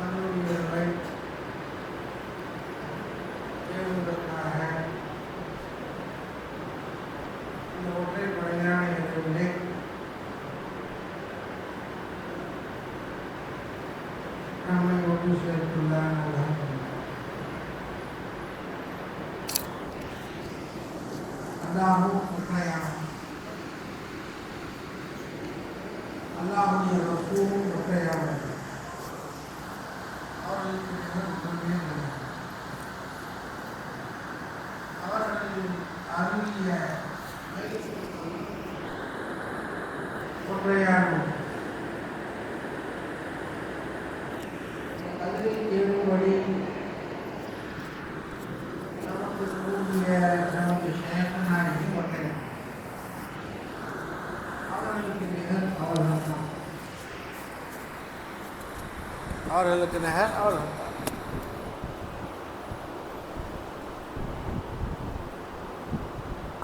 கல்லூரிகளை தேடுவதற்காக இந்த ஒற்றைப்படையான இரவிலே நம்மை ஒன்று சேர்த்துள்ளார். அல்லாஹ்வும் ஒற்றையானவன், அல்லாஹ்வுடைய ரசூலும் ஒற்றையானவன். அவர்களுக்கு அவர்கள் அருளிய ஒற்றையானவன். கல்வி தேடும்படி நமக்கு கூடிய நமக்கு சேகனாகி ஒற்றையான். அவர்களுக்கு நிகர் அவர்கள், அவர்களுக்கு நிகர் அவர்கள்.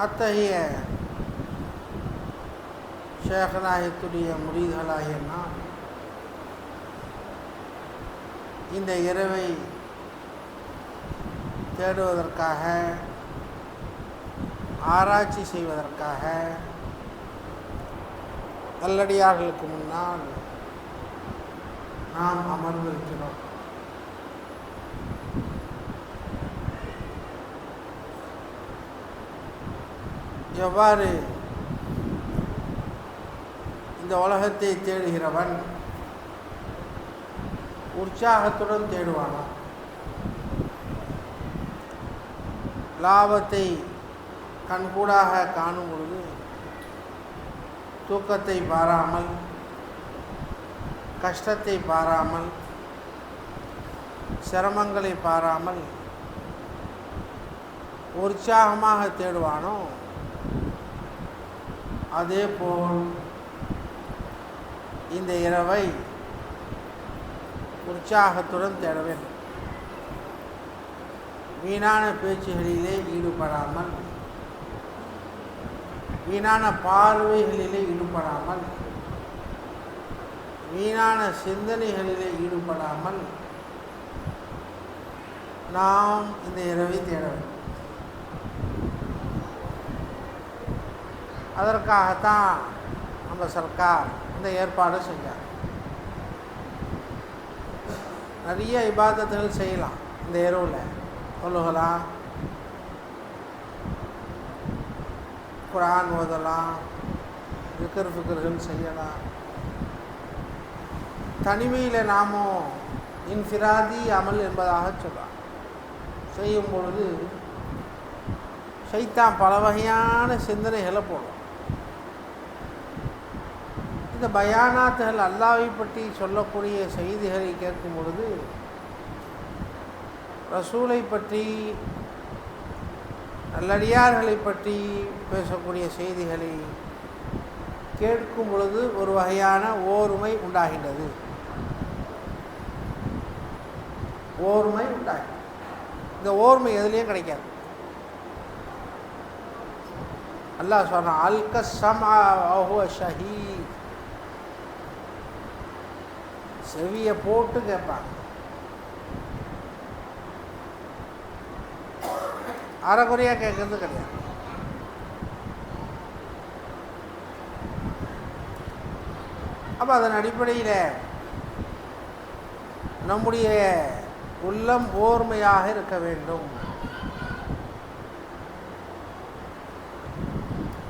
அத்தகைய ஷேகநாயகத்துடைய முரீதுகளாகிய நாம் இந்த இரவை தேடுவதற்காக, ஆராய்ச்சி செய்வதற்காக நல்லடியார்களுக்கு முன்னால் நாம் அமர்ந்திருக்கிறோம். எவ்வாறு இந்த உலகத்தை தேடுகிறவன் உற்சாகத்துடன் தேடுவானா, லாபத்தை கண்கூடாக காணும் பொழுது தூக்கத்தை பாராமல், கஷ்டத்தை பாராமல், சிரமங்களை பாராமல் உற்சாகமாக தேடுவானோ, அதேபோல் இந்த இரவை உற்சாகத்துடன் தேட வேண்டும். வீணான பேச்சுகளிலே ஈடுபடாமல், வீணான பார்வைகளிலே ஈடுபடாமல், வீணான சிந்தனைகளிலே ஈடுபடாமல் நாம் இந்த இரவை தேட வேண்டும். அதற்காகத்தான் நம்ம சர்க்கார் இந்த ஏற்பாடு செஞ்சார். நிறைய இபாதத்துகள் செய்யலாம் இந்த இரவில். தொழுகலாம், குர்ஆன் ஓதலாம், திக்ர் ஃபிக்ர்கள் செய்யலாம். தனிமையில் நாமும் இன்ஃபிராதி அமல் என்பதாக சொல்லலாம். செய்யும் பொழுது ஷைத்தான் பல வகையான சிந்தனைகளை போடும். இந்த பயானாத்துகள் அல்லாஹ்வை பற்றி சொல்லக்கூடிய செய்திகளை கேட்கும் பொழுது, ரசூலை பற்றி, நல்லடியார்களை பற்றி பேசக்கூடிய செய்திகளை கேட்கும் பொழுது ஒரு வகையான ஓர்மை உண்டாகின்றது. ஓர்மை உண்டாகி, இந்த ஓர்மை எதுலேயும் கிடைக்காது. அல்லாஹ் சொன்னான், அல்க ஸம்அ வஹுவ ஷஹீத். செவியை போட்டு கேட்பாங்க. அரைக்குறையாக கேட்கறது கிடையாது. அப்போ அதன் அடிப்படையில் நம்முடைய உள்ளம் ஓர்மையாக இருக்க வேண்டும்.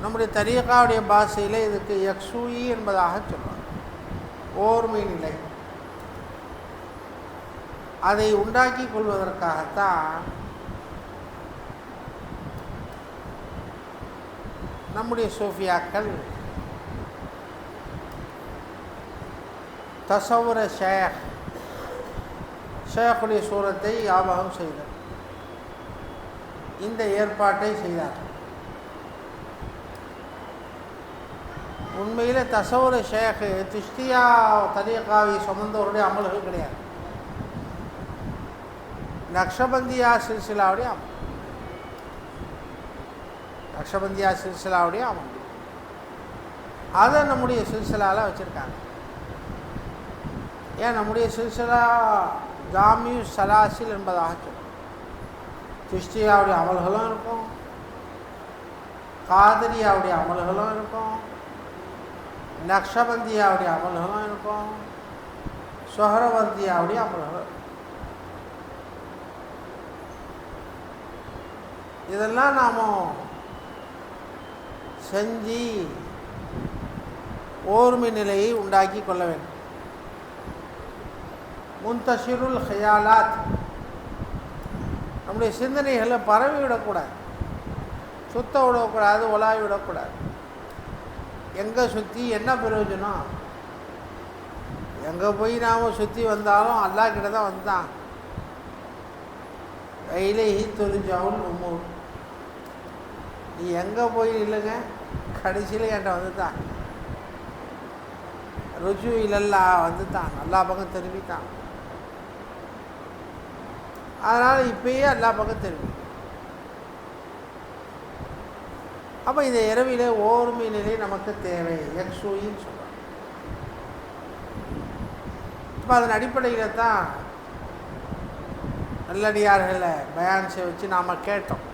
நம்முடைய தரீகாவுடைய பாஷையில் இதுக்கு யக்ஸூயி என்பதாக சொல்லுவாங்க, ஓர்மை நிலை. அதை உண்டாக்கி கொள்வதற்காகத்தான் நம்முடைய சூஃபியாக்கள் தசவுர ஷேக்குடைய சூரத்தை ஞாபகம் செய்தார். இந்த ஏற்பாட்டை செய்தார். உண்மையில் தசவுர ஷேக்கு திஷ்டியா தரீகாவை சுமந்தவருடைய அமல்கள் கிடையாது. நக்ஷபந்தியா சில்சிலாவுடைய அமல், நக்ஷபந்தியா சில்சிலாவுடைய அமல், அதை நம்முடைய சில்சிலாவில் வச்சுருக்காங்க. ஏன் நம்முடைய சில்சிலா ஜாமியு சலாசில் என்பதாக சொல்லும். சிஷ்டியாவுடைய அமல்களும் இருக்கும், காதரியாவுடைய அமல்களும் இருக்கும், நக்ஷபந்தியாவுடைய அமல்களும் இருக்கும், சொஹரவர்தியாவுடைய அமல்களும். இதெல்லாம் நாம் செஞ்சு ஓர்மை நிலையை உண்டாக்கி கொள்ள வேண்டும். முன்தஷிருல் ஹயாலாத், நம்முடைய சிந்தனைகளை பரவி விடக்கூடாது, சுத்த விடக்கூடாது, உலாவி விடக்கூடாது. எங்கே சுற்றி என்ன பிரயோஜனம்? எங்கே போய் நாம் சுற்றி வந்தாலும் அல்லாஹ் கிட்ட தான் வந்தான். கையிலேஹி தொழிஞ்சாவும் உம்மூர், நீ எங்கே போய் இல்லைங்க, கடைசியில் என்கிட்ட வந்து தான் ருஜு இல்லல்லா வந்து தான், எல்லா பக்கம் திரும்பித்தான். அதனால் இப்பயே எல்லா பக்கம் திரும்பி. அப்போ இந்த இரவிலே ஓர்மை நிலை நமக்கு தேவை, எக்ஸூயின்னு சொல்கிறோம். இப்போ அதன் அடிப்படையில் தான் நல்லடியார்களை பயான் செய்ய வச்சு நாம் கேட்டோம்.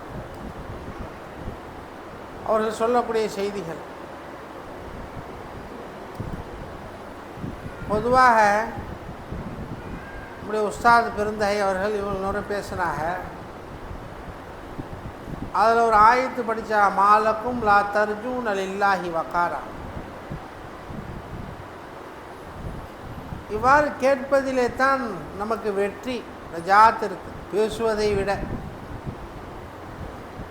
அவர்கள் சொல்லக்கூடிய செய்திகள் பொதுவாக நம்முடைய உஸ்தாத் பெருந்தகை அவர்கள் இவங்களோட பேசினாங்க. அதில் ஒரு ஆயத்து படித்தா, மாலக்கும் லா தர்ஜூன் லில்லாஹி வகாரா. இவ்வாறு கேட்பதிலே தான் நமக்கு வெற்றி, நஜாத் இருக்கு. பேசுவதை விட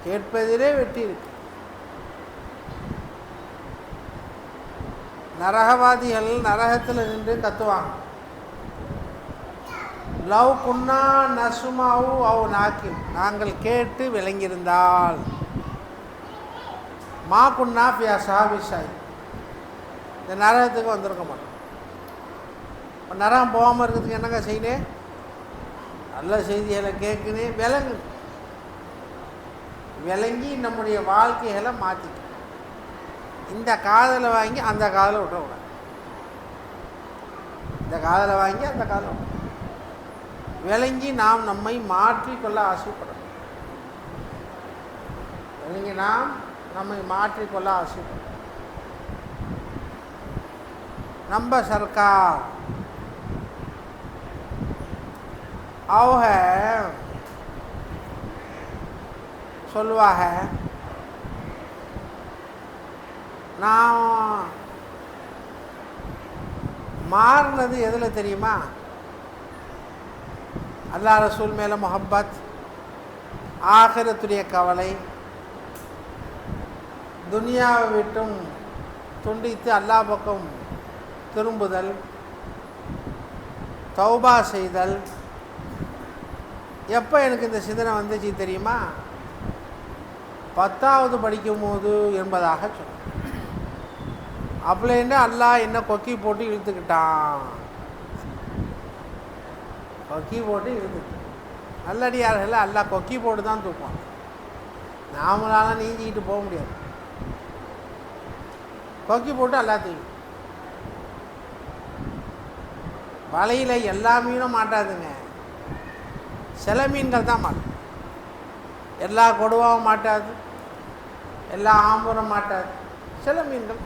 கேட்பதிலே வெற்றி இருக்கு. நரகவாதிகள் நரகத்தில் நின்று கத்துவாங்க, லவ் குன்னா நசுமாவு அவ் நாக்கின், நாங்கள் கேட்டு விளங்கியிருந்தால், மா குன்னா ஃபி அஸ்ஹாபி ஸாய், இந்த நரகத்துக்கு வந்திருக்க மாட்டோம். இப்போ நரகம் போகாமல் இருக்கிறதுக்கு என்னங்க செய்யணும்? நல்ல செய்திகளை கேட்கணும், விளங்கி நம்முடைய வாழ்க்கைகளை மாற்றிக்கணும். இந்த காதலை வாங்கி அந்த காதலை விட்டுறக்கூடாது, இந்த காதலை வாங்கி அந்த காதலை விளங்கி நாம் நம்மை மாற்றிக்கொள்ள ஆசைப்படணும். விளங்கி நாம் நம்மை மாற்றிக்கொள்ள ஆசைப்படணும். நம்ம சர்க்கார் அவங்க சொல்லுவாங்க, நான் மாறினது எதில் தெரியுமா? அல்லாஹ் ரசூல் மேலே முஹப்பத், ஆகிரத்துடைய கவலை, துனியாவை விட்டும் துண்டித்து அல்லாஹ் பக்கம் திரும்புதல், தௌபா செய்தல். எப்போ எனக்கு இந்த சிந்தனை வந்துச்சு தெரியுமா? 10வது படிக்கும்போது என்பதாக சொன்னேன். அப்படின்னா அல்லாஹ் என்ன கொக்கி போட்டு இழுத்துக்கிட்டான், கொக்கி போட்டு இழுத்துக்கிட்டான். நல்லடியார்கள் அல்லாஹ் கொக்கி போட்டு தான் தூக்குவான், நாமளால நீஞ்சிக்கிட்டு போக முடியாது. கொக்கி போட்டு அல்லாஹ் தூக்கி. வலையில் எல்லா மீனும் மாட்டாதுங்க, சில மீன்கள் தான் மாட்டாது. எல்லா கொடுவாவும் மாட்டாது, எல்லா ஆம்பூரும் மாட்டாது, சில மீன்கள்.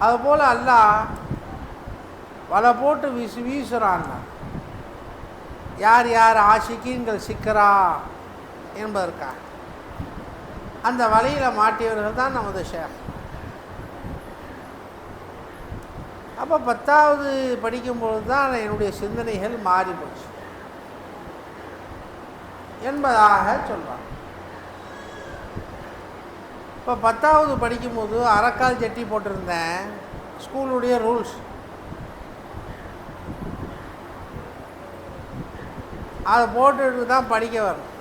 அதுபோல் அல்லாஹ் வலை போட்டு வீசுகிறான்னா, யார் யார் ஆஷிக்கீன்கள் சிக்கிறா என்பதற்காக அந்த வலையில் மாட்டியவர்கள் தான் நமது ஷேக். அப்போ 10வது படிக்கும்பொழுது தான் என்னுடைய சிந்தனைகள் மாறி போச்சு என்பதாக சொல்கிறாங்க. இப்போ 10வது படிக்கும்போது அரைக்கால் ஜட்டி போட்டிருந்தேன், ஸ்கூலுடைய ரூல்ஸ். அதை போட்டுட்டு தான் படிக்க வரணும்,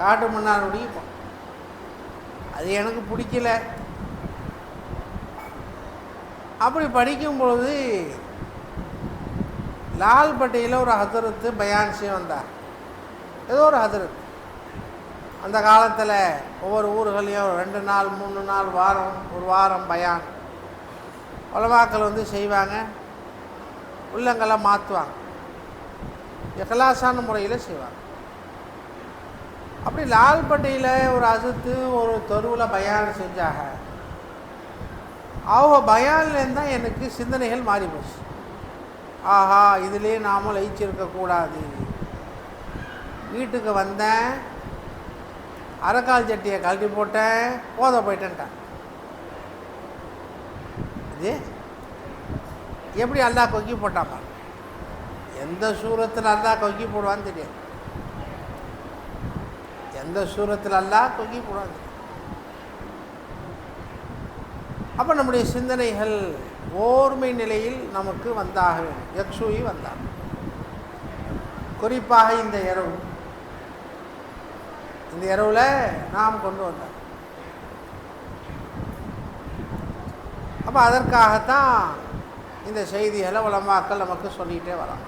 காட்டு மன்னார் முடிக்கும். அது எனக்கு பிடிக்கல. அப்படி படிக்கும்பொழுது லால்பட்டியில் ஒரு ஹதரத்து பயான் செய்ய வந்தார். ஏதோ ஒரு ஹதரத். அந்த காலத்தில் ஒவ்வொரு ஊர்களையும் 2 நாள் 3 நாள் வாரம் ஒரு வாரம் பயான் உலமாக்கள் வந்து செய்வாங்க, உள்ளங்களை மாற்றுவாங்க, இஹ்லாஸான முறையில் செய்வாங்க. அப்படி லால்பட்டியில் ஒரு அசத்து ஒரு தெருவில் பயான் செஞ்சாங்க. அவங்க பயான்லேருந்து தான் எனக்கு சிந்தனைகள் மாறி போச்சு. ஆஹா, இதிலே நாமும் லயிச்சிருக்கக்கூடாது. வீட்டுக்கு வந்தேன், அரைக்கால் சட்டியை கழட்டி போட்டேன், போதை போயிட்டேன்ட்டான். இது எப்படி அல்லாஹ் கொக்கி போட்டாப்பா? எந்த சூரத்தில் அல்லாஹ் கொக்கி போடுவான்னு தெரியாது. எந்த சூரத்தில் அல்லாஹ் கொக்கி போடுவான்னு. அப்போ நம்முடைய சிந்தனைகள் ஓர்மை நிலையில் நமக்கு வந்தாக வேண்டும். யக்ஷூயி வந்தாக. குறிப்பாக இந்த இரவில் நாம் கொண்டு வந்தோம். அப்போ அதற்காகத்தான் இந்த செய்திகளை உலமாக்கள் நமக்கு சொல்லிகிட்டே வராங்க.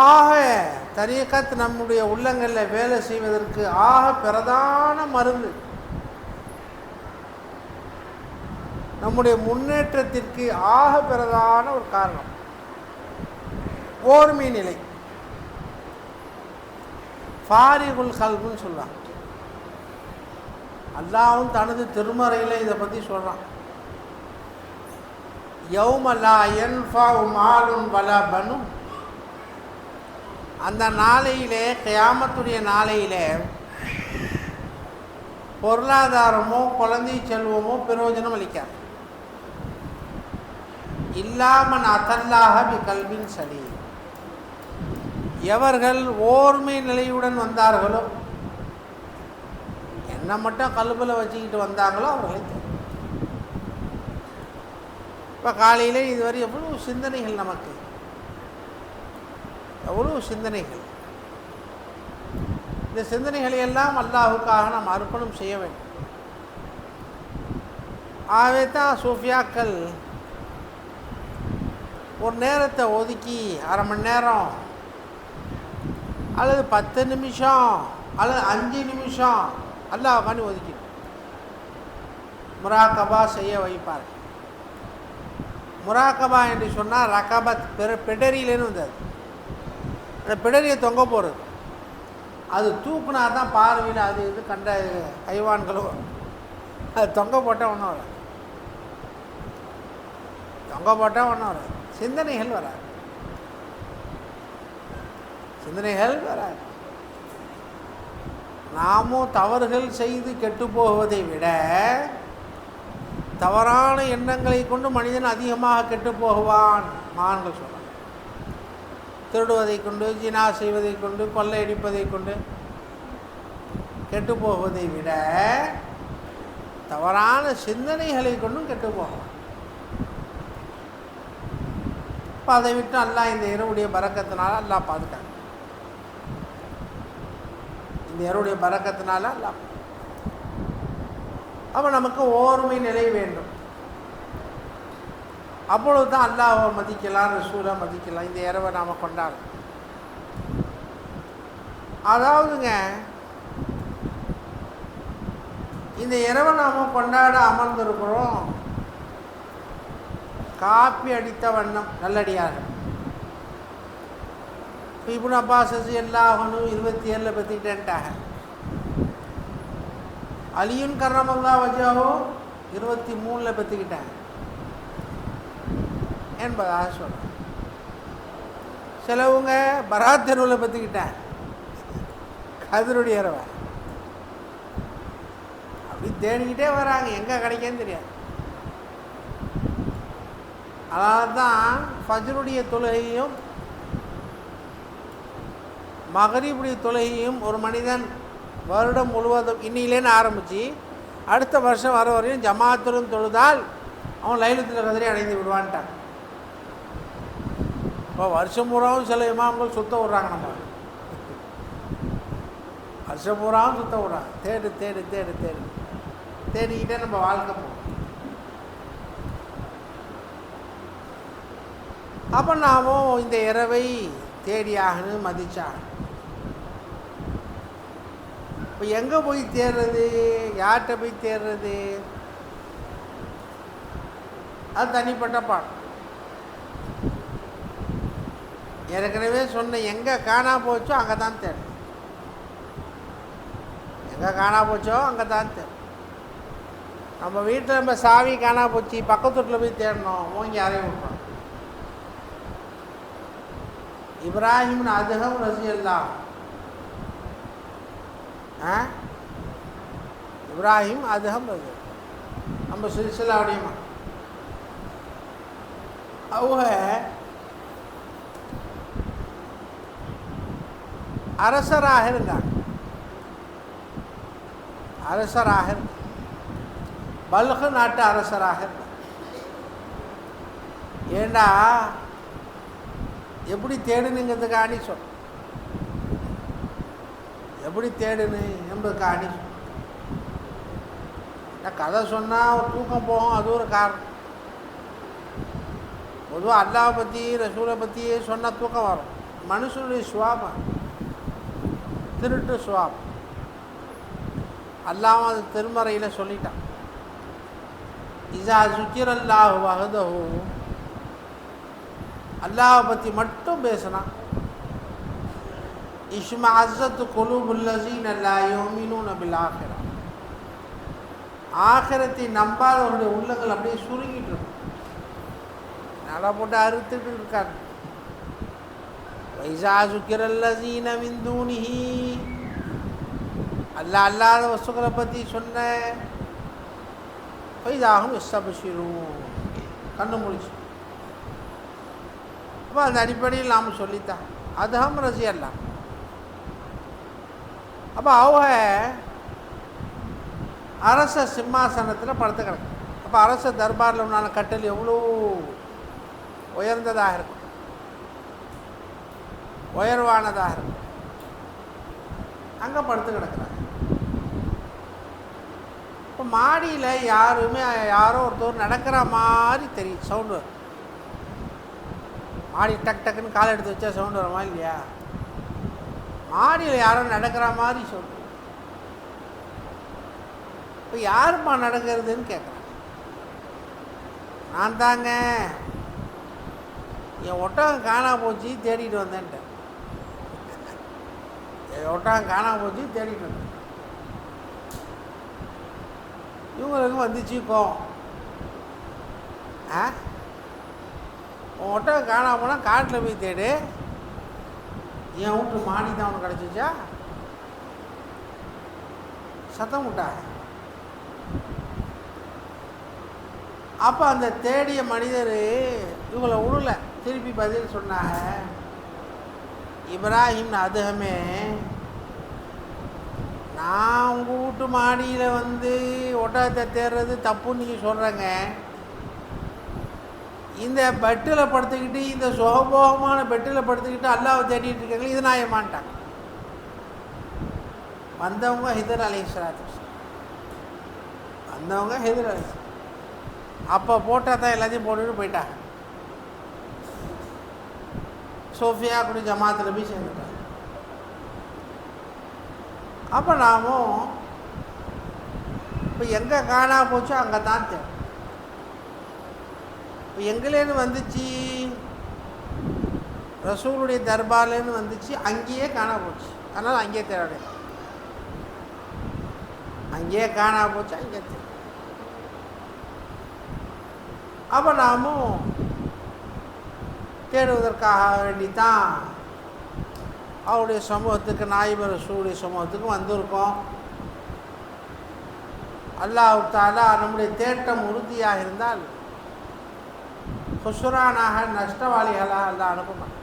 ஆக தரீகத் நம்முடைய உள்ளங்களில் வேலை செய்வதற்கு ஆக பிரதான மருந்து, நம்முடைய முன்னேற்றத்திற்கு ஆக பிரதான ஒரு காரணம் ஓர்மை நிலை. ஃபாரிகுல் கல்புன்னு சொல்லுவாங்க. அல்லாஹ்வும் தனது திருமறையில் இதை பற்றி சொல்கிறான். யௌம லா யன்ஃபஉ மாலுன் வலா பனூன். அந்த நாளையிலே, கியாமத்துடைய நாளையிலே, பொருளாதாரமோ குழந்தை செல்வமோ பிரயோஜனம் அளிக்காது. இல்லாமன் அதல்லாஹ பி கல்பின் சலீம். எவர்கள் ஓர்மை நிலையுடன் வந்தார்களோ, என்ன மட்டும் கல்பில் வச்சுக்கிட்டு வந்தாங்களோ அவர்களை தெரியும். இப்போ காலையில் இதுவரை எவ்வளோ சிந்தனைகள், நமக்கு எவ்வளோ சிந்தனைகள். இந்த சிந்தனைகளை எல்லாம் அல்லாஹுக்காக நாம் அர்ப்பணம் செய்ய வேண்டும். ஆகவே தான் சூஃபியாக்கள் ஒரு நேரத்தை ஒதுக்கி அரை மணி நேரம் அல்லது 10 நிமிஷம் அல்லது 5 நிமிஷம் அல்லாஹ்வுக்காண்டி ஒதுக்கணும், முராக்கபா செய்ய வைப்பார். முராக்கபா என்று சொன்னால் ரகபத், பிடரியிலேன்னு வந்தது. அந்த பிடரியை தொங்க போகிறது, அது தூக்குனா தான் பார்வையில் அது இது கண்ட ஹைவான்களும் அது தொங்க போட்டால் ஒன்றும் வராது. தொங்க போட்டால் ஒன்றும் வராது. சிந்தனைகள் வராது. சிந்தனைகள் வராது. நாமும் தவறுகள் செய்து கெட்டு போவதை விட தவறான எண்ணங்களை கொண்டு மனிதன் அதிகமாக கெட்டு போகுவான். மகான்கள் சொல்றாங்க, திருடுவதை கொண்டு, ஜினா செய்வதை கொண்டு, கொள்ளையடிப்பதை கொண்டு கெட்டு போவதை விட தவறான சிந்தனைகளை கொண்டும் கெட்டு போகலாம். இப்போ அதை விட்டு அல்லாஹ் இந்த இரவுடைய பரக்கத்தினால அல்லாஹ் பாதுகாக்க, இந்த இரவுடைய பரக்கத்தினால அல்லாஹ். அப்போ நமக்கு ஓர்மை நிலை வேண்டும். அப்பொழுது தான் அல்லாஹ்வை மதிக்கலாம், ரசூலை மதிக்கலாம். இந்த இரவை நாம் கொண்டாடணும். அதாவதுங்க, இந்த இரவை நாம் கொண்டாட அமர்ந்திருக்கிறோம் காப்பி அடித்த வண்ணம் நல்லடியாக. இப்னு அப்பாஸ் எல்லாவனும் 27 பற்றிக்கிட்டேன்ட்டாங்க. அலியுன் கர்ரமல்லா வஜஹு 23 பற்றிக்கிட்டாங்க என்பதாக சொல்கிறேன். சிலவங்க பராத் தெருவில் பற்றிக்கிட்டாங்க, கதிருடைய இரவை அப்படி தேடிக்கிட்டே வராங்க, எங்கே கிடைக்கன்னு தெரியாது. அதனால தான் ஃபஜ்ருடைய தொழுகையும் மகரிபுடைய தொழுகையும் ஒரு மனிதன் வருடம் முழுவதும் இன்னிலேன்னு ஆரம்பித்து அடுத்த வருஷம் வர வரையும் ஜமாத்துடன் தொழுதால் அவன் லைலத்துல் கத்ரை அடைந்து விடுவான்ட்டான். இப்போ வருஷம் பூராவும் சில இமாம்கள் சுத்த விட்றாங்க. நம்ம வருஷம் பூராவும் சுத்த விட்றாங்க. தேடு தேடு தேடு தேடு தேடிக்கிட்டே நம்ம வாழ்க்கை போகும். அப்போ நாமும் இந்த இரவை தேடியாகணும், மதிச்சாகணும். இப்போ எங்கே போய் தேடுறது, யார்கிட்ட போய் தேடுறது? அது தனிப்பட்ட பாடம். ஏற்கனவே சொன்ன எங்கே காணா போச்சோ அங்கே தான் தேடும். எங்கே காணா போச்சோ அங்கே தான் தேடும். நம்ம வீட்டில் நம்ம சாவி காணா போச்சு, பக்கத்து வீட்டில் போய் தேடணும், ஓங்கி யாரையும் விட்டோம். இப்ராஹிம் அதுகம் ரஸியல்லாஹ், இப்ராஹிம் அதுகம் ரஸியல்லாஹ் நம்ம சில்சிலாவுடையமா அவங்க அரசராக இருந்தாங்க. அரசராக இருந்தாங்க, பல்கு நாட்டு அரசராக இருந்தாங்க. ஏண்டா எப்படி தேடுனுங்கிறதுக்கு ஆணி சொல், எப்படி தேடுன்னு என்பதுக்கு ஆணி சொல். கதை சொன்னால் தூக்கம் போகும், அது ஒரு காரணம். பொதுவாக அல்லாஹ் பற்றி ரசூலை பற்றியே சொன்னால் தூக்கம் வரும். மனுஷனுடைய சுவாபம், திருட்டு சுவாபம். அல்லாஹ் அது திருமறையில் சொல்லிட்டான். இஸா ஸுக்கிரல்லாஹு வஹ்தஹு, அல்லாஹ் பற்றி மட்டும் பேசினா, இஷ்மஅஸத் குலூபுல்லஸீன லா யுமினூன பில் ஆখিরা, ஆகிரத்தை நம்பாதவருடைய உள்ளங்கள் அப்படியே சுருங்கிட்டு இருக்கும். நல்லா போட்டு அறுத்துட்டு இருக்காங்க. வைஸா ஸுக்கிரல்லஸீன மின் தூனிஹி, அல்லாஹ் அல்லாத வஸ்துக்களை பற்றி சொன்ன, ஃபைஸாஹும் யஸ்தப்ஷிரூன், கண்ணு முடிச்சு. அப்போ அந்த அடிப்படையில் நாம் சொல்லித்தான் அதுஹம் ரஸியல்லாஹ். அப்போ அவங்க அரச சிம்மாசனத்தில் படுத்து கிடக்கு. அப்போ அரச தர்பாரில் உண்டான கட்டல் எவ்வளோ உயர்ந்ததாக இருக்கும், உயர்வானதாக இருக்கும். அங்கே படுத்து கிடக்குறாங்க. இப்போ மாடியில் யாரோ ஒருத்தர் நடக்கிற மாதிரி தெரியும், சவுண்டு வரும். மாடி டக் டக்குன்னு காலை எடுத்து வச்சா சவுண்டு வருமா இல்லையா? மாடியில் யாரோ நடக்கிற மாதிரி சவுண்டு. இப்போ யாருமா நடக்கிறதுன்னு கேட்குறேன். நான் தாங்க, என் ஒட்டகம் காணா போச்சு தேடிட்டு வந்தேன்ட்டேன். என் ஒட்டகம் காணா போச்சு தேடிட்டு வந்தேன். இவங்களுக்கு வந்துச்சு கோவம். உன் ஒட்டகம் காணா போனால் காட்டில் போய் தேடு, என் வீட்டு மாடி தான் உனக்கு கிடச்சிச்சா? சத்தம் விட்டா. அப்போ அந்த தேடிய மனிதர் இவங்களை விடல, திருப்பி பதில் சொன்னாங்க. இப்ராஹிம் அதுகமே, நான் உங்கள் வீட்டு மாடியில் வந்து ஒட்டகத்தை தேடுறது தப்புன்னு நீங்கள் சொல்கிறேங்க. இந்த பெட்டில் படுத்துக்கிட்டு, இந்த சுகபோகமான பெட்டில் படுத்துக்கிட்டு அல்லாஹ்வை தேடிட்டு இருக்காங்க, இது நியாயமான்ட்டாங்க. வந்தவங்க ஹிதர் அலைஹிஸ்ஸலாத்து வஸ்ஸலாம், வந்தவங்க ஹிதர் அலைஹிஸ்ஸலாம். அப்போ போட்டால் தான் எல்லாத்தையும் போட்டுட்டு போயிட்டாங்க. சோஃபியா கூட ஜமாத்தில் போய் சேர்ந்துட்டாங்க. அப்போ நாமும் இப்போ எங்கே காணா போச்சோ அங்கே தான் தேடும். இப்போ எங்கேலேருந்து வந்துச்சு, ரசூலுடைய தர்பார்லேருந்து வந்துச்சு, அங்கேயே காணா போச்சு. அதனால் அங்கேயே தேட, அங்கேயே காணா போச்சு, அங்கேயே தேடும். அப்போ நாமும் தேடுவதற்காக வேண்டித்தான் அவருடைய சமூகத்துக்கு, நாயிப ரசூலுடைய சமூகத்துக்கு வந்திருக்கோம். அல்லாஹ் தஆலா நம்முடைய தேட்டம் உறுதியாக இருந்தால் ஹுஸ்ரானாக, நஷ்டவாளிகளாக அல்லாஹ் அனுப்பணும்.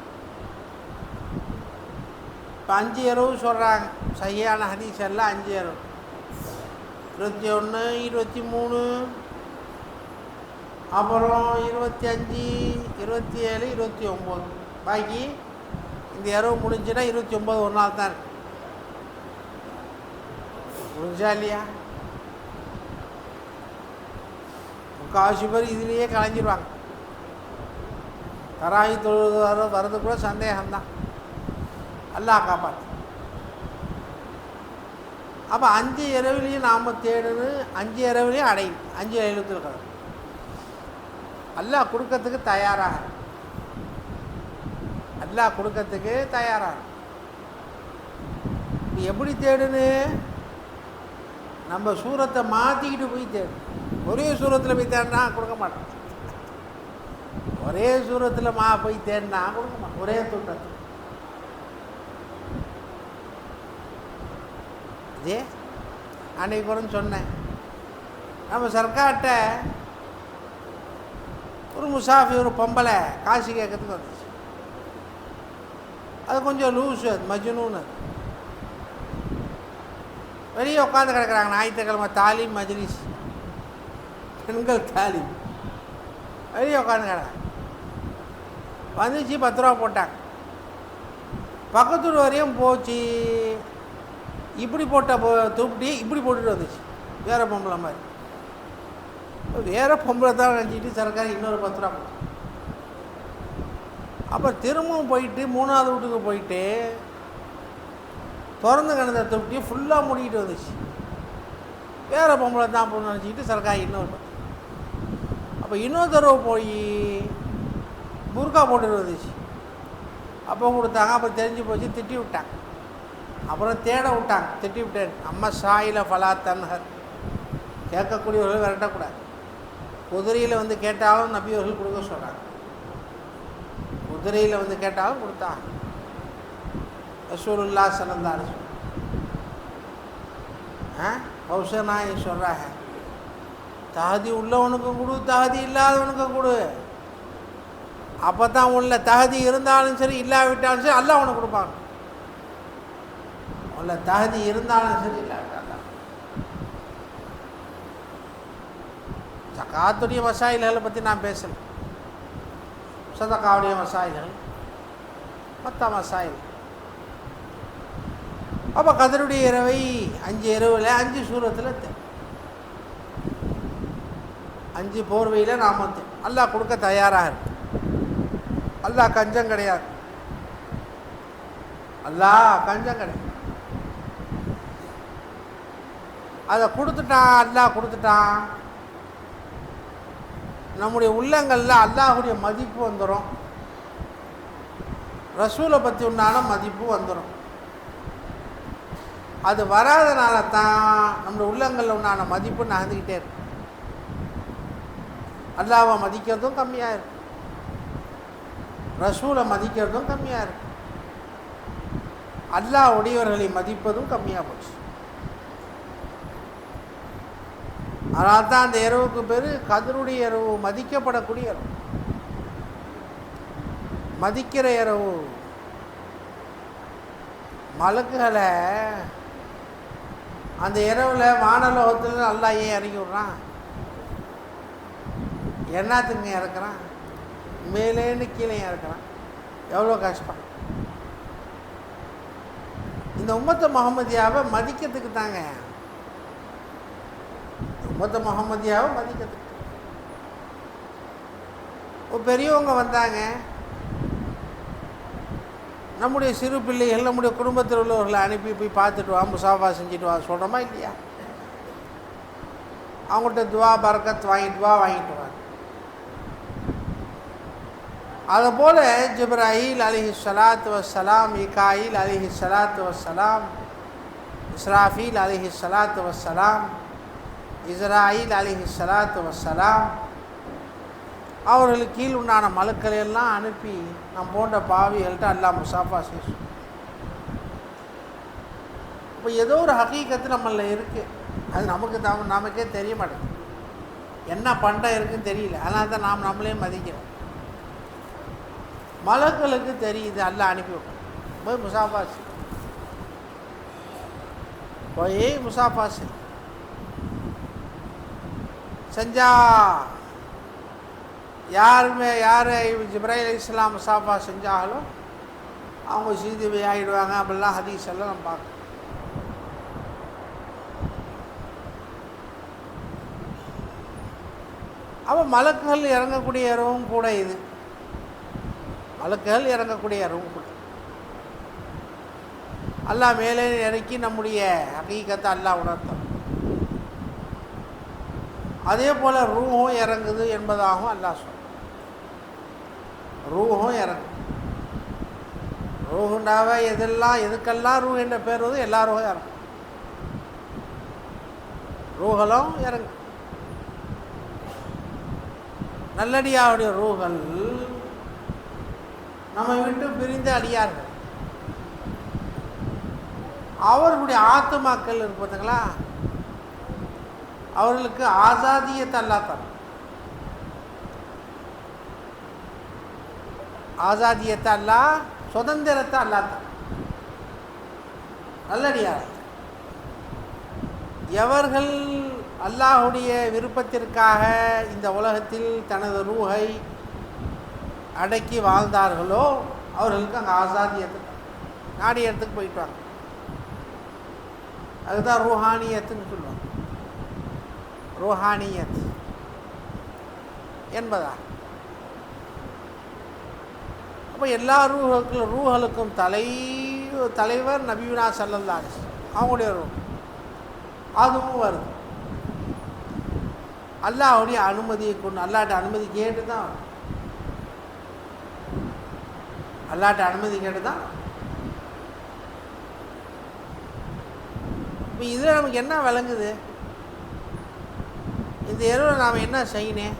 இப்போ 5 இரவு சொல்கிறாங்க, சஹீஹான ஹதீஸ் எல்லாம் 5 இரவு, 21, 23, அப்புறம் 25, 27, 29. பாக்கி இந்த இரவு முடிஞ்சுன்னா 29 ஒரு நாள் தான் இருக்கு. முடிஞ்சா இல்லையா? முக்கால்வாசி பேர் இதுலேயே கலைஞ்சிருவாங்க. தராயி தொழுது வர்றது கூட சந்தேகம்தான். அல்லாஹ் காப்பாற்று. அப்போ 5 இரவுலையும் நாம் தேடுன்னு, 5 இரவுலையும் அடையும், 5 எழுத்துல கதை. அல்லாஹ் கொடுக்கறதுக்கு தயாராக, அல்லாஹ் கொடுக்கறதுக்கு தயாராக. நீ எப்படி தேடுன்னு? நம்ம சூரத்தை மாற்றிக்கிட்டு போய் தேடு. ஒரே சூரத்தில் போய் தேடினா கொடுக்க மாட்டோம். ஒரே சூரத்தில் போய் தேடினா கொடுக்க மாட்டோம். ஒரே துண்டத்தில் இதே அன்னைக்கு கூட சொன்னேன். நம்ம சர்க்கார்கிட்ட ஒரு முசாஃபி, ஒரு பொம்பளை காசு கேட்கறதுக்கு வந்துச்சு. அது கொஞ்சம் லூஸு, அது மஜ்னூன். வெளியே உட்காந்து கிடக்குறாங்க. ஞாயிற்றுக்கிழமை தாலீம் மஜ்லிஸ், பெண்கள் தாலீம். வெளியே உட்காந்து கிடக்குறாங்க. வந்துச்சு, 10 ரூபா போட்டாங்க. பக்கத்தூர் வரையும் போச்சு. இப்படி போட்ட தூப்பிட்டி இப்படி போட்டுட்டு வந்துச்சு. வேறு பொம்பளை மாதிரி. வேறு பொம்பளை தான் நினச்சிட்டு சர்க்கார் இன்னொரு 10 ரூபா போட்டு. அப்போ திரும்பவும் போயிட்டு 3ஆவது வீட்டுக்கு போயிட்டு திறந்து கிடந்த தொட்டியை ஃபுல்லாக மூடிக்கிட்டு வந்துச்சு. வேறு பொம்பளை தான் போட்டு நினச்சிக்கிட்டு சர்க்கார் இன்னொரு 10. அப்போ இன்னொரு தடவை போய் புர்கா போட்டுட்டு வந்துச்சு. அப்போ கொடுத்தாங்க. அப்போ தெரிஞ்சு போச்சு, திட்டி விட்டாங்க. அப்புறம் தேட விட்டாங்க. திட்டி விட்டேன். அம்மா சாயில ஃபலா தன்ஹர், கேட்கக்கூடியவர்கள் விரட்டக்கூடாது. குதிரையில் வந்து கேட்டாலும் நபியவர்கள் கொடுக்க சொல்கிறாங்க. குதிரையில் வந்து கேட்டாலும் கொடுத்தாங்க. ரசூலுல்லாஹ் ஸல்லல்லாஹு அலைஹி வஸல்லம் ஹவுசனாய் சொல்கிறாங்க, தகுதி உள்ளவனுக்கும் கொடு, தகுதி இல்லாதவனுக்கும் கொடு. அப்போ தான் உள்ள தகுதி இருந்தாலும் சரி இல்லாவிட்டாலும் சரி அல்லாஹ் அவனுக்கு கொடுப்பாங்க. உள்ள தகுதி இருந்தாலும் சரி இல்லாவிட்டாலும். ஜகாத்துடைய மசாயில்களை பற்றி நான் பேசலை. சதகாவுடைய மசாயில்கள், மற்ற மசாயில். அப்போ கதருடைய இரவை 5 இரவில் 5 சூரத்தில் 5 போர்வையில் நாம் அல்லாஹ் கொடுக்க தயாராக இருக்கு. அல்லாஹ் கஞ்சம் கிடையாது. அல்லாஹ் கஞ்சம் கிடையாது. அதை கொடுத்துட்டான். அல்லாஹ் கொடுத்துட்டான். நம்முடைய உள்ளங்களில் அல்லாஹுடைய மதிப்பு வந்துடும். ரசூலை பற்றி உண்டான மதிப்பு வந்துடும். அது வராதனால தான் நம்முடைய உள்ளங்களில் உண்டான மதிப்பு நகர்ந்துக்கிட்டே இருக்கு. அல்லாஹ்வை மதிக்கிறதும் கம்மியாக இருக்கு, ரசூலை மதிக்கிறதும் கம்மியாக இருக்கு, அல்லாஹ் உடையவர்களை மதிப்பதும் கம்மியாக போச்சு. அதனால தான் அந்த இரவுக்கு பேர் கதருடைய இரவு, மதிக்கப்படக்கூடிய இரவு, மதிக்கிற இரவு. மலக்குகளை அந்த இரவில் வானலோகத்தில் அல்லாஹ் ஏன் இறக்கி விட்றான்? என்னத்துக்கு இறக்குறான்? மேலேன்னு கீழே இறக்குறான். எவ்வளோ கஷ்டம். இந்த உம்மத்து முஹம்மதியாவை மதிக்கிறதுக்கு தாங்க. உம்மத்து முஹம்மதியாவை மதிக்கிறதுக்கு ஒரு பெரியவங்க வந்தாங்க. நம்முடைய சிறு பிள்ளைகள், நம்முடைய குடும்பத்தில் உள்ளவர்களை அனுப்பி போய் பார்த்துட்டு வா, முசாஃபா செஞ்சுட்டு வா சொல்கிறோமா இல்லையா? அவங்கள்ட்ட துவா பரக்கத் வாங்கிட்டு வா. அதுபோல் ஜிப்ராயில் அலைஹிஸ்ஸலாத்து வஸ்ஸலாம், மீகாயில் அலைஹிஸ்ஸலாத்து வஸ்ஸலாம், இஸ்ராஃபீல் அலைஹிஸ்ஸலாத்து வஸ்ஸலாம், இஸ்ராயில் அலைஹிஸ்ஸலாத்து வஸ்ஸலாம் அவர்களுக்கு கீழ் உண்டான மலுக்களை எல்லாம் அனுப்பி நம் போன்ற பாவிகள்கிட்ட அல்லாஹ் முசாஃபா செய்யும். இப்போ ஏதோ ஒரு ஹகீகத்து நம்மளில் இருக்குது. அது நமக்கே தெரிய மாட்டேங்குது. என்ன பண்டம் இருக்குதுன்னு தெரியல. அதனால தான் நாம் நம்மளே மதிக்கிறோம். மலக்களுக்கு தெரியுது, அல்லாஹ் அனுப்பி வைப்போம். போய் முசாஃபா செஞ்சா யார் ஜிப்ராயில் அலைஹிஸ்ஸலாம் முசாஃபா செஞ்சாலும் அவங்க சீதிவை ஆகிடுவாங்க. அப்படிலாம் ஹதீஸ் எல்லாம் நம்ம பார்க்கணும். அப்போ மலக்குகள் இறங்கக்கூடிய இரவும் கூட இது. மலக்குகள் இறங்கக்கூடிய இரவும் கூட அல்லாஹ் மேலே இறக்கி நம்முடைய ஹகீகத்தை அல்லாஹ் உணர்த்தம். அதே போல் ரூஹும் இறங்குது என்பதாகவும் அல்லாஹ் சொல்றான். ரூஹும் இறங்கும். ரூஹுண்டாவே எதுக்கெல்லாம் ரூஹ் என்ற பேர் வருது, எல்லா ரூஹும் இறங்கும். ரூஹலும் இறங்கும். நல்லடியாவுடைய ரூஹல் நம்ம விட்டு பிரிந்த அடியார்கள், அவர்களுடைய ஆத்துமாக்கள் இருப்பதுங்களா, அவர்களுக்கு ஆசாதியத்தை அல்லாஹ் தரும். ஆசாதியத்தை அல்லாஹ், சுதந்திரத்தை அல்லாஹ் தரும். நல்லடியார் எவர்கள் அல்லாஹுடைய விருப்பத்திற்காக இந்த உலகத்தில் தனது ரூஹை அடக்கி வாழ்ந்தார்களோ அவர்களுக்கு அங்கே ஆசாதியத்தை நாடி இடத்துக்கு போயிட்டாங்க. அதுதான் ரூஹானியத்துன்னு சொல்லுவாங்க. ரூஹானியத் என்பதா. அப்போ எல்லா ரூஹலுக்கும் தலைவர் நபியுனா ஸல்லல்லாஹு அலைஹி வஸல்லம், அவங்களுடைய ரூஹ் அதுவும் வருது. அல்லாஹ்வுடைய அனுமதியை கொண்டு, அல்லாஹ்ட்ட அனுமதி கேட்டு தான், அல்லாஹ்ட்ட அனுமதி கேட்டு தான். இப்போ இதில் நமக்கு என்ன விளங்குது, இந்த இரவில் நாம் என்ன செய்யணும்?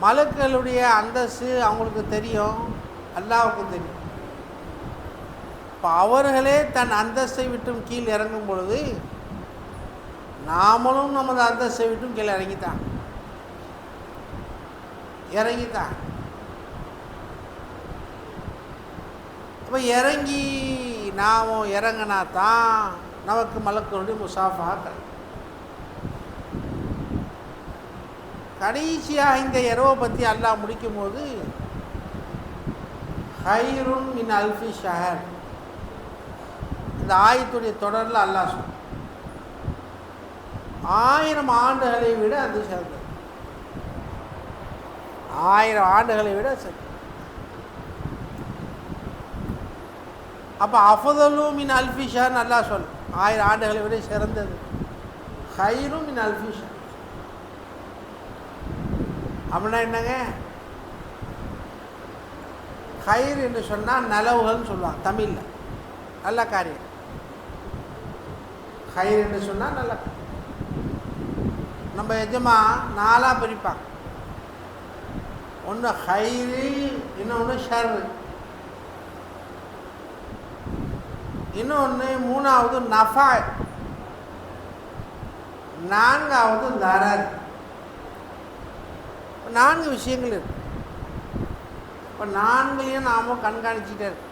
மலக்குகளுடைய அந்தஸ்து அவங்களுக்கு தெரியும், அல்லாஹ்வுக்கும் தெரியும். இப்போ அவர்களே தன் அந்தஸ்தை விட்டும் கீழ் இறங்கும் பொழுது நாமளும் நமது அந்தஸ்தை விட்டும் கீழே இறங்கித்தான். அப்போ இறங்கி நாம் இறங்கினா தான் நமக்கு மலக்குகளுடைய முசாஃபா கிடைக்கும். கடைசியாக இந்த இரவை பற்றி அல்லாஹ் முடிக்கும் போது ஹைருன் மின் அல்ஃபி ஷஹர், இந்த ஆயத்துடைய தொடரில் அல்லாஹ் சொல் 1000 ஆண்டுகளை விட அது சிறந்தது. 1000 ஆண்டுகளை விட சிறந்தது. அப்போ அஃதலு மின் அல்ஃபி ஷஹர் அல்லாஹ் சொல் 1000 ஆண்டுகளை விட சிறந்தது. ஹைரும் மின் அல்ஃபி ஷஹர் அப்படின்னா என்னங்க? ஹைர் என்று சொன்னால் நலவுகள்னு சொல்லுவாங்க தமிழில், நல்ல காரியம். ஹைர் என்று சொன்னால் நல்ல காரியம். நம்ம எஜமா 4 பிரிப்பாங்க. ஒன்று ஹைரு, இன்னொன்று ஷர்ரு, இன்னொன்று 3வது நஃபா, 4வது தரர். 4 விஷயங்கள் இருக்கு. இப்போ 4 நாமும் கண்காணிச்சுட்டே இருக்கு.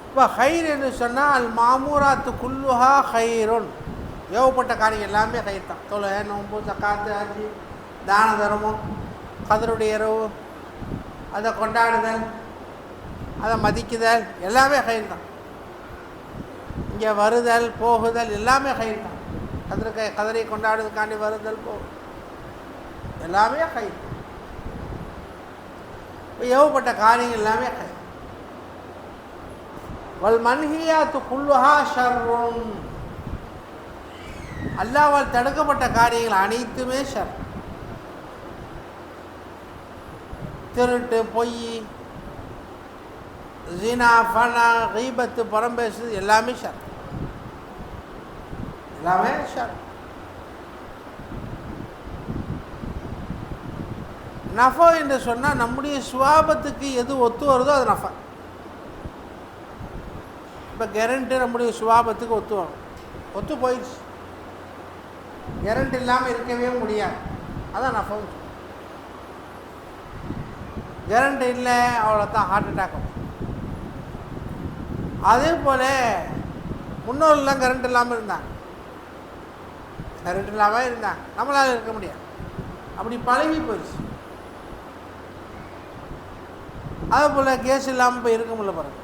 இப்போ ஹைர் என்று சொன்னால் அல் மாமூராத்து குல்லுஹா ஹைருன், ஏவப்பட்ட காரியம் எல்லாமே ஹைர் தான். தொழுகை, நோன்பு, ஜக்காத்து, ஹஜ்ஜி, தான தர்மம், கதருடைய இரவு, அதை கொண்டாடுதல், அதை மதிக்குதல், எல்லாமே ஹைர் தான். இங்கே வருதல் போகுதல் எல்லாமே ஹைர் தான். கதரை கொண்டாடுறதுக்காண்டி வருதல் போகும் எல்லாமே ஹைர். இப்போ ஏவப்பட்ட காரியங்கள் எல்லாமே ஹைர். வல் மன்ஹியாத்து குல்லுஹா ஷர்ருன், அல்லாஹ்வால் தடுக்கப்பட்ட காரியங்கள் அனைத்துமே ஷர். திருட்டு, பொய், ஜினா, ஃபனா, கீபத்து, புறம்பேசு எல்லாமே ஷர். எல்லாமே ஷர். நஃபா என்று சொன்னால் நம்முடைய சுவாபத்துக்கு எது ஒத்து வருதோ அது நஃபா. இப்போ கரண்ட்டு நம்முடைய சுவாபத்துக்கு ஒத்து வரும், ஒத்து போயிடுச்சு, கரண்ட் இல்லாமல் இருக்கவே முடியாது, அதான் நஃபா. கரண்ட் இல்லை அவ்வளோதான், ஹார்ட் அட்டாக் ஆகும். அதே போல் முன்னோர்கள்லாம் கரண்ட் இல்லாமல் இருந்தாங்க, கரண்ட் இல்லாமல் இருந்தாங்க, நம்மளால் இருக்க முடியாது, அப்படி பழகி போயிடுச்சு. அதே போல் கேஸ் இல்லாமல் போய் இருக்க முடியல பாருங்க.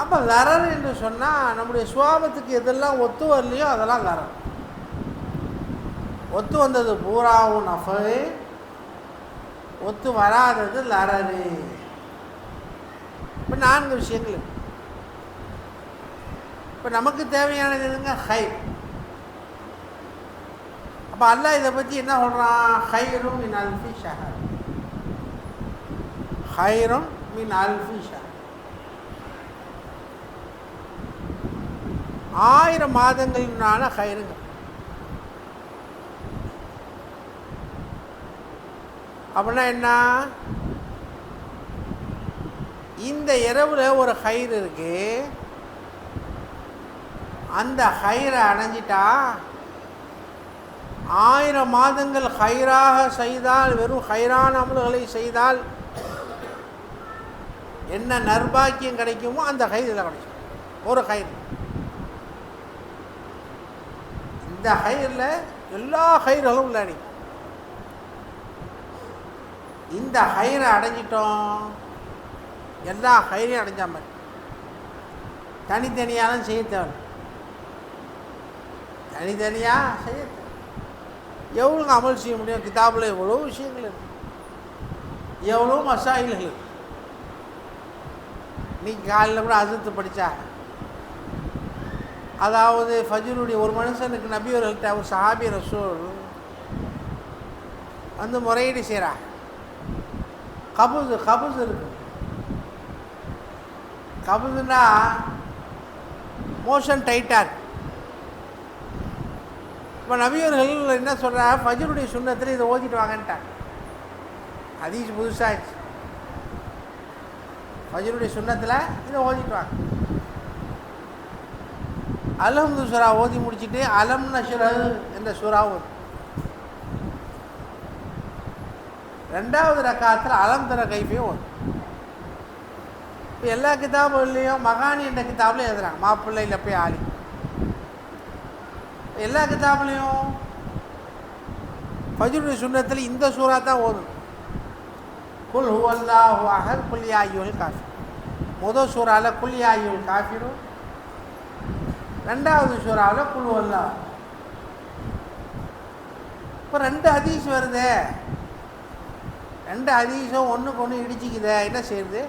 அப்போ லரர் என்று சொன்னால் நம்முடைய சுவாபத்துக்கு எதெல்லாம் ஒத்து வரலையோ அதெல்லாம் லரர். ஒத்து வந்தது பூராவும் நஃபு, ஒத்து வராதது லரரு. இப்போ 4 விஷயங்கள் இருக்கு. இப்போ நமக்கு தேவையானது எதுங்க? ஹைர். அப்போ அல்லாஹ் இதை பற்றி என்ன சொல்கிறான்? ஹைரும் மின் அல்ஃபி ஷஹர், ஹைரும் மின் அல்ஃபி ஷஹர், 1000 மாதங்களினால ஹைருங்க. அப்படின்னா என்ன? இந்த இரவுல ஒரு ஹைர் இருக்கு, அந்த ஹைரை அடைஞ்சிட்டா 1000 மாதங்கள் ஹைராக செய்தால், வெறும் ஹைரான அமல்களை செய்தால் என்ன நற்பாக்கியம் கிடைக்குமோ அந்த ஹைரில் கிடைக்கும். ஒரு ஹைர், இந்த ஹைரில் எல்லா ஹைர்களும் உள்ளடி. இந்த ஹைரை அடைஞ்சிட்டோம், எல்லா ஹைரையும் அடைஞ்ச மாதிரி. தனித்தனியாலும் செய்ய தேவை, தனித்தனியாக செய்ய தேவை. எவ்வளோ அமல் செய்ய முடியும்? கிதாபில் எவ்வளோ விஷயங்கள் இருக்கு, எவ்வளோ மசாயில்கள் இருக்கு. இன்னைக்கு காலையில் கூட அஜத்து படித்தா, அதாவது ஃபஜ்ருடைய ஒரு மனுஷனுக்கு நபி அவர்கள்ட்ட ஒரு சஹாபி ரசூல் வந்து முறையீடு செய்கிறா. கபுஸ் இருக்கு. கபுதுன்னா மோஷன் டைட்டாக இருக்கு. இப்போ நபியவர்கள் என்ன சொல்கிறா? ஃபஜ்ருடைய சுன்னத்தில் இதை ஓதிட்டு வாங்கன்ட்டாங்க. ஹதீஸ் புதுசாகிடுச்சு. ஃபஜ்ருடைய சுன்னத்தில் இதை ஓதிட்டு வாங்க. அல்ஹம்து சூரா ஓதி முடிச்சுட்டு அலம் நஷ்ரஹ் என்ற சூறா ஓது. 2வது ரக்காத்தில் அலம் தர கைஃபையும் ஓது. இப்போ எல்லா கிதாபுலையும் மகானி என்ற கிதாபில் எழுதுறாங்க, மாப்பிள்ளை இல்லை போய் ஆலி. எல்லா கிதாபுலையும் ஃபஜ்ருடைய சுன்னத்தில் இந்த சூறா தான் ஓதும். குல் ஹுவல்லாஹு அஹத் குல் யா அய்யுல் காஃபிர். முதல் சூறாவில் குல் யா அய்யுல் காஃபிரும், 2வது சூறாவில் குல் ஹுவல்லாஹ். இப்போ 2 ஹதீஸ் வருது, 2 ஹதீஸும் ஒன்றுக்கு ஒன்று இடிச்சிக்குதே, என்ன செய்யுது?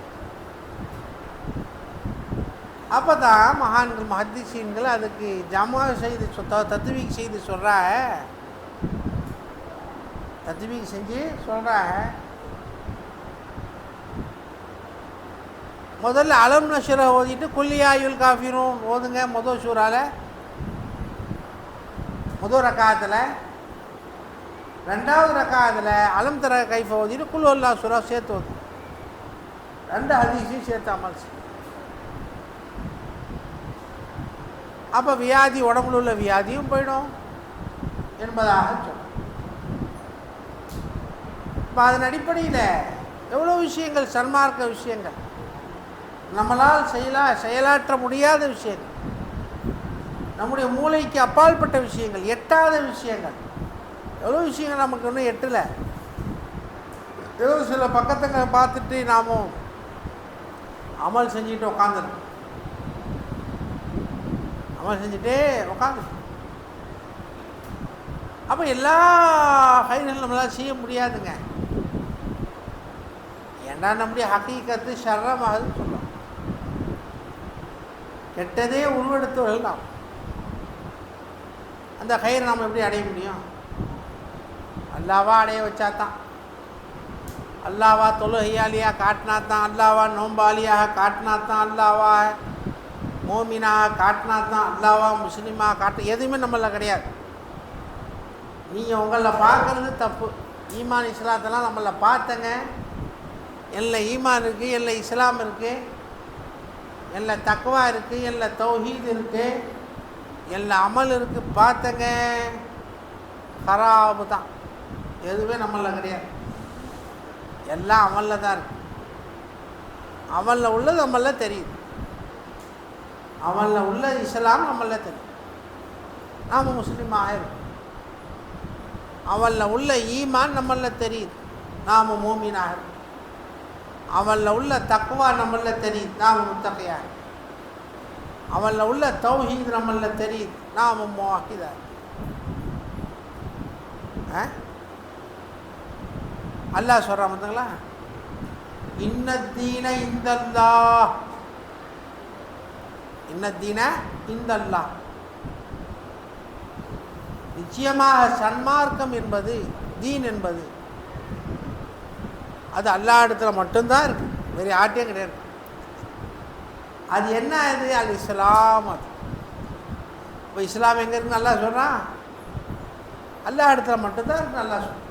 அப்போ தான் மகான்கள் முஹத்திஸீன்கள் அதுக்கு ஜமா செய்து தத்வீக் செய்து சொல்கிறாங்க, தத்வீக் செஞ்சு சொல்கிறாங்க. முதல்ல அலம் நஷ்ரஹ் ஓதிட்டு குல் யா அய்யுல் காஃபிரூன் ஓதுங்க முதல் சூறாவில், முதல் ரக்காத்தில். 2வது ரக்காத்தில் அலம் தர கைஃப ஓதிட்டு குல் ஹுவல்லாஹ் சூறா சேர்த்து ஓது. 2 ஹதீஸையும் சேர்த்து அமல் செய்யும். அப்போ வியாதி, உடம்புல உள்ள வியாதியும் போயிடும் என்பதாக சொல்லும். இப்போ அதன் அடிப்படையில் எவ்வளோ விஷயங்கள், சன்மார்க்க விஷயங்கள், நம்மளால் செயலாற்ற முடியாத விஷயங்கள், நம்முடைய மூளைக்கு அப்பாற்பட்ட விஷயங்கள், எட்டாத விஷயங்கள், எவ்வளோ விஷயங்கள் நமக்கு இன்னும் எட்டலை. ஏதோ சில பக்கத்தை பார்த்துட்டு நாமும் அமல் செஞ்சுட்டு உட்காந்துருக்கோம், அமல் செஞ்சுட்டே உட்காந்துருக்கோம். அப்போ எல்லா ஹைர்களும் நம்மளால் செய்ய முடியாதுங்க. ஏன்னா நம்முடைய ஹக்கீக்கத்து ஷர்ரமாகுதுன்னு சொல்லுவோம். கெட்டதே உருவெடுத்தவர்கள் நாம். அந்த ஹைரை நாம் எப்படி அடைய முடியும்? அல்லாவா அடைய வச்சா தான், அல்லாவா தொழுகையாளியாக காட்டினா தான், அல்லாவா நோம்பாளியாக காட்டினா தான், அல்லாவா மோமினாக காட்டினா தான், அல்லாவா முஸ்லீமாக காட்ட எதுவுமே நம்மள கிடையாது. நீங்கள் உங்களில் பார்க்குறது தப்பு. ஈமான் இஸ்லாத்தெல்லாம் நம்மளை பார்த்தங்க, எல்லாம் ஈமான் இருக்குது, எல்லாம் இஸ்லாம் இருக்குது, எல்லாம் தக்வா இருக்குது, எல்லாம் தௌஹீத் இருக்குது, எல்லாம் அமல் இருக்குது, பார்த்தங்க. ஹராபு தான், எதுவுமே நம்மளில் கிடையாது. எல்லாம் அமலில் தான் இருக்குது. அமலில் உள்ளது நம்மளில் தெரியுது, அமலில் உள்ள இஸ்லாம் நம்மளில் தெரியும். நாம் முஸ்லீமாக இருக்கும். அவனில் உள்ள ஈமான் நம்மளில் தெரியுது, நாம் மூமினாக இருக்கும். அவனில் உள்ள தக்வா நம்மளில் தெரியுது, நாம் முத்தகையாக. அவனில் உள்ள தௌஹீத் நம்மளில் தெரியுது, நாம் முவாஹிதாக. அல்லாஹ் சொல்கிறான் பார்த்தீங்களா, இன்னத்தீன இந்தல்லாஹ், இன்னத்தீன இந்தல்லாஹ். நிச்சயமாக சன்மார்க்கம் என்பது, தீன் என்பது, அது அல்லாஹ் இடத்துல மட்டும்தான் இருக்குது, வேறு யார்ட்டையும் கிடையாது. அது என்ன? அது அல் இஸ்லாம். அது இப்போ இஸ்லாம் எங்கே இருக்குன்னு நல்லா சொல்கிறான், அல்லாஹ் இடத்துல மட்டும்தான் இருக்கு, நல்லா சொல்கிறான்.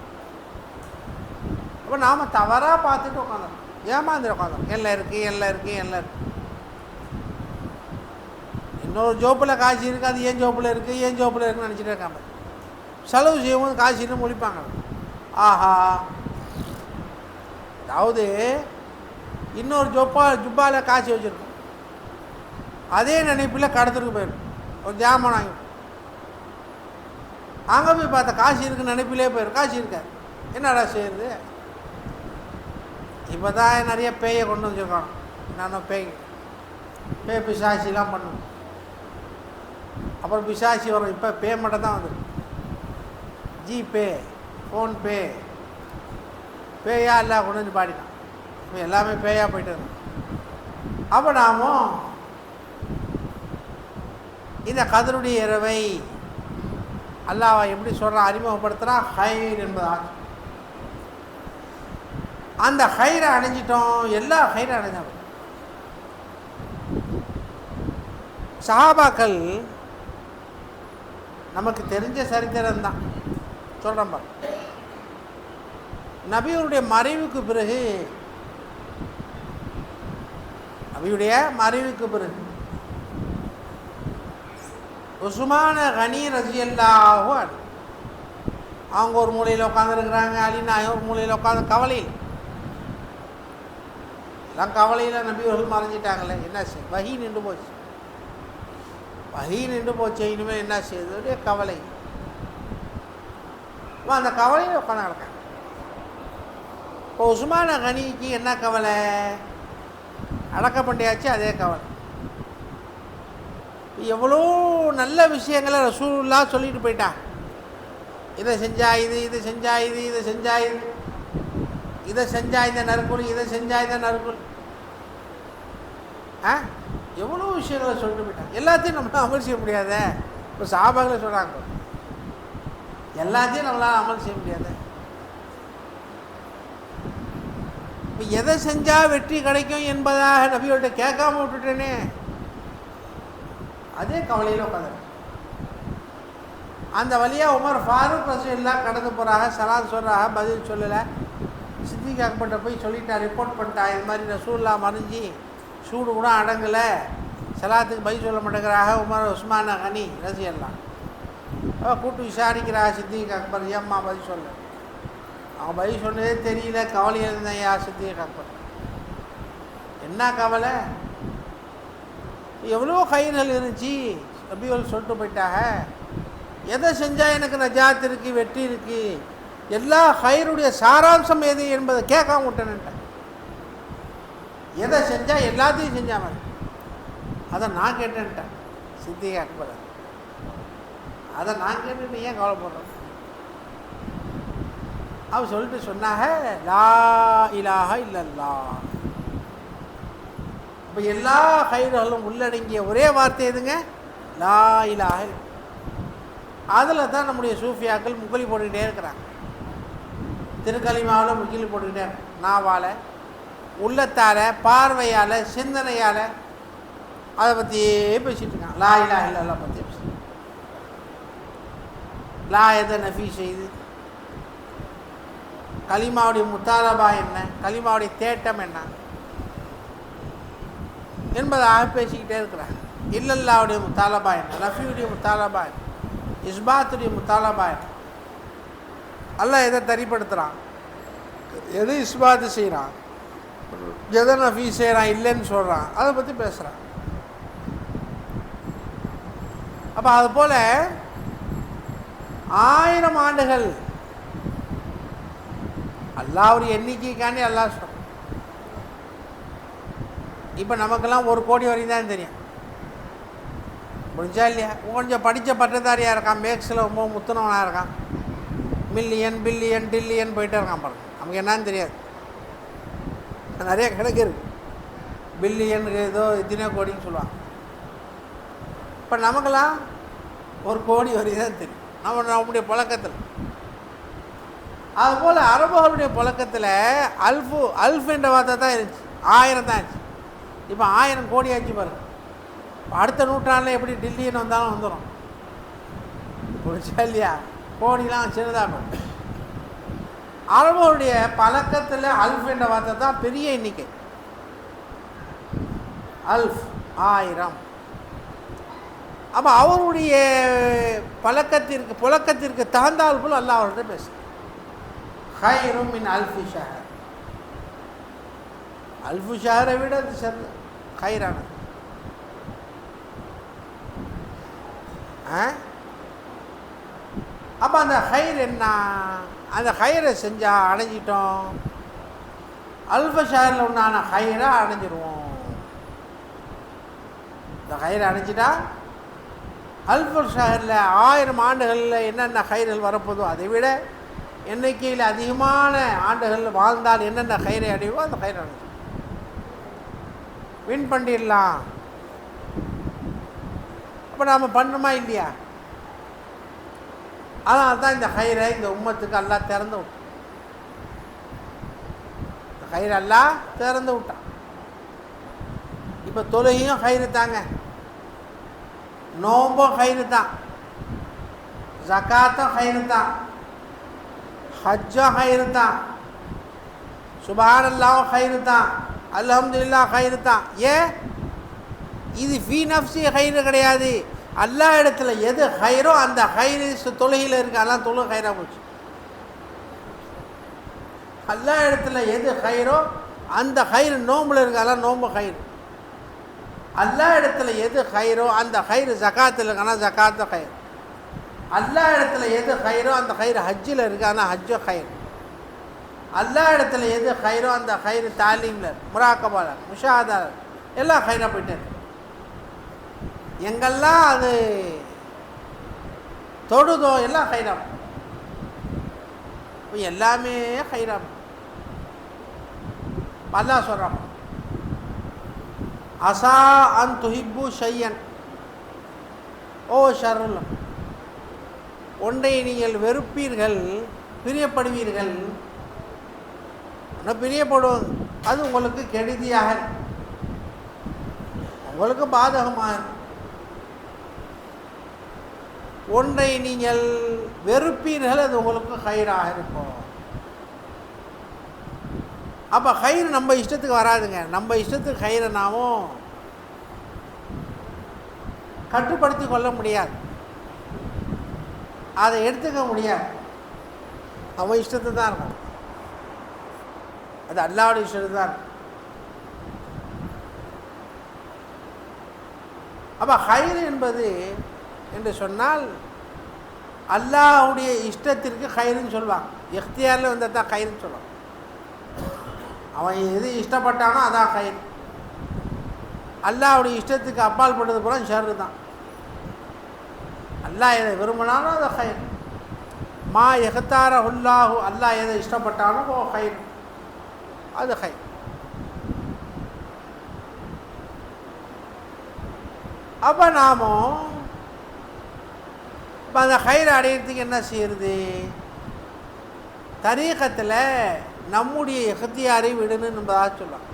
அப்போ நாம் தவறாக பார்த்துட்டு உட்காந்துருக்கோம், ஏமாந்துட்டு உட்காந்துருக்கோம். எல்லாம் இருக்குது, எல்லாம் இருக்குது, எல்லாம் இருக்குது. இன்னொரு ஜோப்பில் காசு இருக்குது, அது ஏன் ஜோப்பில் இருக்குது, ஏன் ஜோப்பில் இருக்குன்னு நினச்சிட்டே இருக்காங்க. செலவு செய்யும்போது காசுன்னு முடிப்பாங்க. ஆஹா, அதாவது இன்னொரு ஜுப்பாவில் காசு வச்சுருக்கோம், அதே நினைப்பில் கடத்துக்கு போயிருக்கும். ஒரு ஜாமான் வாங்கி அங்கே போய் பார்த்தா காசு இருக்குன்னு நினைப்பிலே போயிடும், காசு இருக்காது. என்னடா செய்யுது? இப்போ தான் நிறைய பேயை கொண்டு வச்சுருக்காங்க. நானும் பேய் பிசாசிலாம் பண்ணுவோம். அப்புறம் பிசாசி வரும். இப்போ பே மட்டும் தான் வந்துடும். ஜிபே, ஃபோன்பே, பேயா எல்லாம் கொண்டு வந்து பாடிட்டான். இப்போ எல்லாமே பேயாக போயிட்டு இருக்கோம். அப்போ நாமும் இந்த கதருடைய இரவை அல்லாஹ் எப்படி சொல்கிறான், அறிமுகப்படுத்துகிறான், ஹைர் என்பதாக. அந்த ஹைரை அடைஞ்சிட்டோம், எல்லா ஹைரை அடைஞ்சாங்க. சஹாபாக்கள் நமக்கு தெரிஞ்ச சரித்திரம் தான் சொல்கிறேன் பாரு. நபியுடைய மறைவுக்கு பிறகு உஸ்மான கனி ரலியல்லாஹு அன்ஹு அவங்க ஒரு மூலையில் உட்காந்துருக்குறாங்க, அலிநாயகம் ஒரு மூலையில் உட்காந்து கவலையில், எல்லாம் கவலையில் நபியவர்கள் மறைஞ்சிட்டாங்களே, என்ன செய்ய, வஹி நின்று போச்சு, இனிமேல் என்ன செய்யுது, ஒரே கவலை. அந்த கவலையில் உட்காந்து கிடக்காங்க. இப்போ உஸ்மான கனிக்கு என்ன கவலை? அடக்கம் பண்ணியாச்சு, அதே கவலை. எவ்வளோ நல்ல விஷயங்களை ரசூலுல்லாஹ் சொல்லிட்டு போயிட்டான். இதை செஞ்சா இது, இதை செஞ்சா இது, இதை செஞ்சா இது, இதை செஞ்சா இந்த நறுக்குள், இதை செஞ்சா இந்த நறுக்குள், எவ்வளோ விஷயங்களை சொல்லிட்டு போயிட்டாங்க. எல்லாத்தையும் நம்மளால் அமல் செய்ய முடியாத. இப்போ சஹாபாக்களை சொல்கிறாங்க, எல்லாத்தையும் நம்மளால் அமல் செய்ய முடியாத. இப்போ எதை செஞ்சால் வெற்றி கிடைக்கும் என்பதாக நபியோட கேட்காம விட்டுட்டேனே, அதே கவலையில் உட்காந்து. அந்த வழியாக உமர் ஃபாரூக் ரலியல்லாஹு கடந்து போகிறாங்க, சலாத் சொல்கிறாங்க, பதில் சொல்லலை. சித்திக் அக்பர்கிட்ட போய் சொல்லிட்டா, ரிப்போர்ட் பண்ணிட்டா, இது மாதிரி ரசூலுல்லாஹ் மறைஞ்சி சூடு கூட அடங்கலை, சலாத்துக்கு பதில் சொல்ல மாட்டேங்கிறாங்க உஸ்மான கனி ரலியல்லாஹு. கூட்டு விசாரிக்கிறாங்க சித்திக் அக்பர், ஏம்மா பதில் சொல்ல? அவன் பதில் சொன்னதே தெரியல, கவலையில் இருந்தேன். யா சித்திக் அக்பர், என்ன கவலை? எவ்வளோ கயிறுகள் இருந்துச்சு, நபிகள் சொல்லிட்டு போயிட்டாங்க. எதை செஞ்சால் எனக்கு நஜாத் இருக்குது, வெற்றி இருக்குது, எல்லா கயிறுடைய சாராம்சம் எது என்பதை கேட்காம விட்டேன்ட்டேன். எதை செஞ்சால் எல்லாத்தையும் செஞ்சாம, அதை நான் கேட்டேன்ட்டேன். சித்திக் அக்பர், அதை நான் கேட்டு நீ ஏன் கவலைப்படுறேன்? அவ சொல்லிட்டு சொன்னாங்க, லா இலாஹ இல்லல்லாஹ். இப்போ எல்லா கயிறுகளும் உள்ளடங்கிய ஒரே வார்த்தை எதுங்க? லா இலாஹ. அதில் தான் நம்முடைய சூஃபியாக்கள் முகலி போட்டுக்கிட்டே இருக்கிறாங்க. திருக்கலிமாவில் முகிலி போட்டுக்கிட்டே இருக்காங்க. நாவால், உள்ளத்தால், பார்வையால், சிந்தனையால் அதை பற்றியே பேசிகிட்டு இருக்காங்க. லா இலாஹ இல்லல்லாஹ் பற்றி பேசி, லா எதை நஃபி செய்து, கலிமாவுடைய முத்தாலபா என்ன, கலிமாவுடைய தேட்டம் என்ன என்பதாக பேசிக்கிட்டே இருக்கிறாங்க. இல்லல்லாவுடைய முத்தாலபா என்ன, நஃபியுடைய முத்தாலபா என்ன, இஸ்பாத்துடைய முத்தாலபா என்ன, அல்லாஹ் எதை தரிப்படுத்துகிறான், எது இஸ்பாத்து செய்கிறான், எதை நஃபி செய்கிறான், இல்லைன்னு சொல்கிறான், அதை பற்றி பேசுகிறான். அப்போ அதுபோல் 1000 ஆண்டுகள் அல்லாஹ் ஒரு எண்ணிக்கைக்காண்டி அல்லாஹ் சொல்கிறான். இப்போ நமக்கெல்லாம் 1 கோடி வரைக்கும் தான் தெரியும், முடிஞ்சா இல்லையா? கொஞ்சம் படித்த பட்டதாரியாக இருக்கான், மேக்ஸில் ரொம்ப முத்துனவனாக இருக்கான், மில்லியன் பில்லியன் டில்லியன் போயிட்டே இருக்கான் பாருங்க. நமக்கு என்னன்னு தெரியாது. நிறைய கணக்கு இருக்குது, பில்லியன் ஏதோ இத்தனை கோடின்னு சொல்லுவாங்க. இப்போ நமக்கெல்லாம் 1 கோடி வரைக்கும் தான் தெரியும். நம்முடைய பழக்கத்தில். அதுபோல் அரபுகளுடைய பழக்கத்தில் அல்ஃப் என்ற வார்த்தை தான் இருந்துச்சு, 1000 தான் இருந்துச்சு. இப்போ 1000 கோடி ஆச்சு பாருங்க. அடுத்த நூற்றாண்டில் எப்படி டில்லின்னு வந்தாலும் வந்துடும், புரிச்சா இல்லையா? கோடிலாம் சின்னதாகும். அரபுடைய பழக்கத்தில் அல்ஃப் என்ற வார்த்தை தான் பெரிய எண்ணிக்கை. அல்ஃப் 1000. அப்போ அவருடைய புழக்கத்திற்கு தகுந்தால் போல் அல்லாஹ் அவர்கிட்ட பேச ஹைரும் மின் அல்ஃபி ஷஹர். அல்ஃபு ஷஹரை விட அது ஹைரானது. அப்போ அந்த ஹைர் என்ன? அந்த ஹைரை செஞ்சால் அடைஞ்சிட்டோம், அல்ஃபு ஷஹரில் உண்டான ஹைராக அடைஞ்சிருவோம். இந்த ஹைரை அடைஞ்சிட்டா அல்ஃபு ஷஹரில் 1000 ஆண்டுகளில் என்னென்ன ஹைர்கள் வரப்போதோ அதை விட எண்ணிக்கையில் அதிகமான ஆண்டுகள் வாழ்ந்தால் என்னென்ன ஹைரை அடைவோ அந்த ஹைரை அடைஞ்சி வின் பண்ணிடலாம். அப்போ நாம் பண்ணுமா இல்லையா? அதனால தான் இந்த ஹைரை இந்த உம்மத்துக்கு அல்லாஹ் திறந்து விட்டான். இந்த ஹைரை அல்லாஹ் திறந்து விட்டான். இப்போ தொழுகையும் ஹைரு தாங்க, நோம்பும் ஹைரு தான், ஜகாத்தும் ஹைரு தான், ஹஜ்ஜும் ஹைரு தான், சுப்ஹானல்லாஹ் ஹைரு தான், அல்ஹம்துலில்லாஹ் ஹைரு தான். ஏன்? இது ஃபீ நஃப்ஸி ஹைரு கிடையாது. அல்லாஹ் இடத்துல எது ஹைரோ அந்த ஹைரு தொழுகையில் இருக்கு, அதெல்லாம் தொழுகை ஹைராக போச்சு. அல்லாஹ் இடத்துல எது ஹைரோ அந்த ஹைரு நோம்பில் இருக்கு, அதெல்லாம் நோம்பு ஹைரு. அல்லாஹ் இடத்துல எது ஹைரோ அந்த ஹைரு ஜகாத்தில் இருக்குன்னா ஜகாத்து ஹைர். அல்லாஹ் இடத்துல எது ஹைரோ அந்த ஹைரு ஹஜ்ஜில் இருக்குது, ஆனால் ஹஜ்ஜு ஹைர். அல்லாஹ் இடத்துல எது ஹைரோ அந்த ஹைரு தாலீமில், முராக்கபால, முஷாஹாதால எல்லாம் ஹைராக போயிட்டு இருக்கு. எங்கெல்லாம் அது தொடுதோ எல்லாம் ஹைராம். இப்போ எல்லாமே ஹைராம். அல்லாஹ் சொல்கிறான், அசா அன் துஹிப்பு ஷையன் ஓ ஷர்ருல், ஒன்றை நீங்கள் வெறுப்பீர்கள், பிரியப்படுவீர்கள், பிரியப்படுவது அது உங்களுக்கு கெடுதியாக, உங்களுக்கு பாதகமாக. ஒன்றை நீங்கள் வெறுப்பீர்கள், அது உங்களுக்கு ஹைராக இருக்கும். அப்போ ஹைர் நம்ம இஷ்டத்துக்கு வராதுங்க. நம்ம இஷ்டத்துக்கு ஹைரை நாமும் கட்டுப்படுத்தி கொள்ள முடியாது, அதை எடுத்துக்க முடியாது. அவன் இஷ்டத்துக்கு தான் இருக்கும், அது அல்லாஹ்வுடைய இஷ்டத்துக்கு தான் இருக்கும். அப்போ ஹைர் என்பது என்று சொன்னால் அல்லாஹ்வுடைய இஷ்டத்திற்கு ஹைருன்னு சொல்லுவாங்க. இஃப்தியாரில் வந்தால் தான் ஹைருன்னு சொல்லுவாங்க. அவன் எது இஷ்டப்பட்டானோ அதான் ஹைர். அல்லாஹ்வுடைய இஷ்டத்துக்கு அப்பால் பட்டது பூரா ஷர்ரு தான். அல்லாஹ் எதை விரும்பினானோ அது ஹைர். மா எஹ்தார உல்லாஹு, அல்லாஹ் எதை இஷ்டப்பட்டானோ ஓ ஹைர், அது ஹைர். அப்போ நாமும் இப்போ அந்த ஹைர் அடையிறதுக்கு என்ன செய்யுது? தரீகத்தில் நம்முடைய இஹ்தியாரை விடணும் என்பதாக சொல்லலாம்.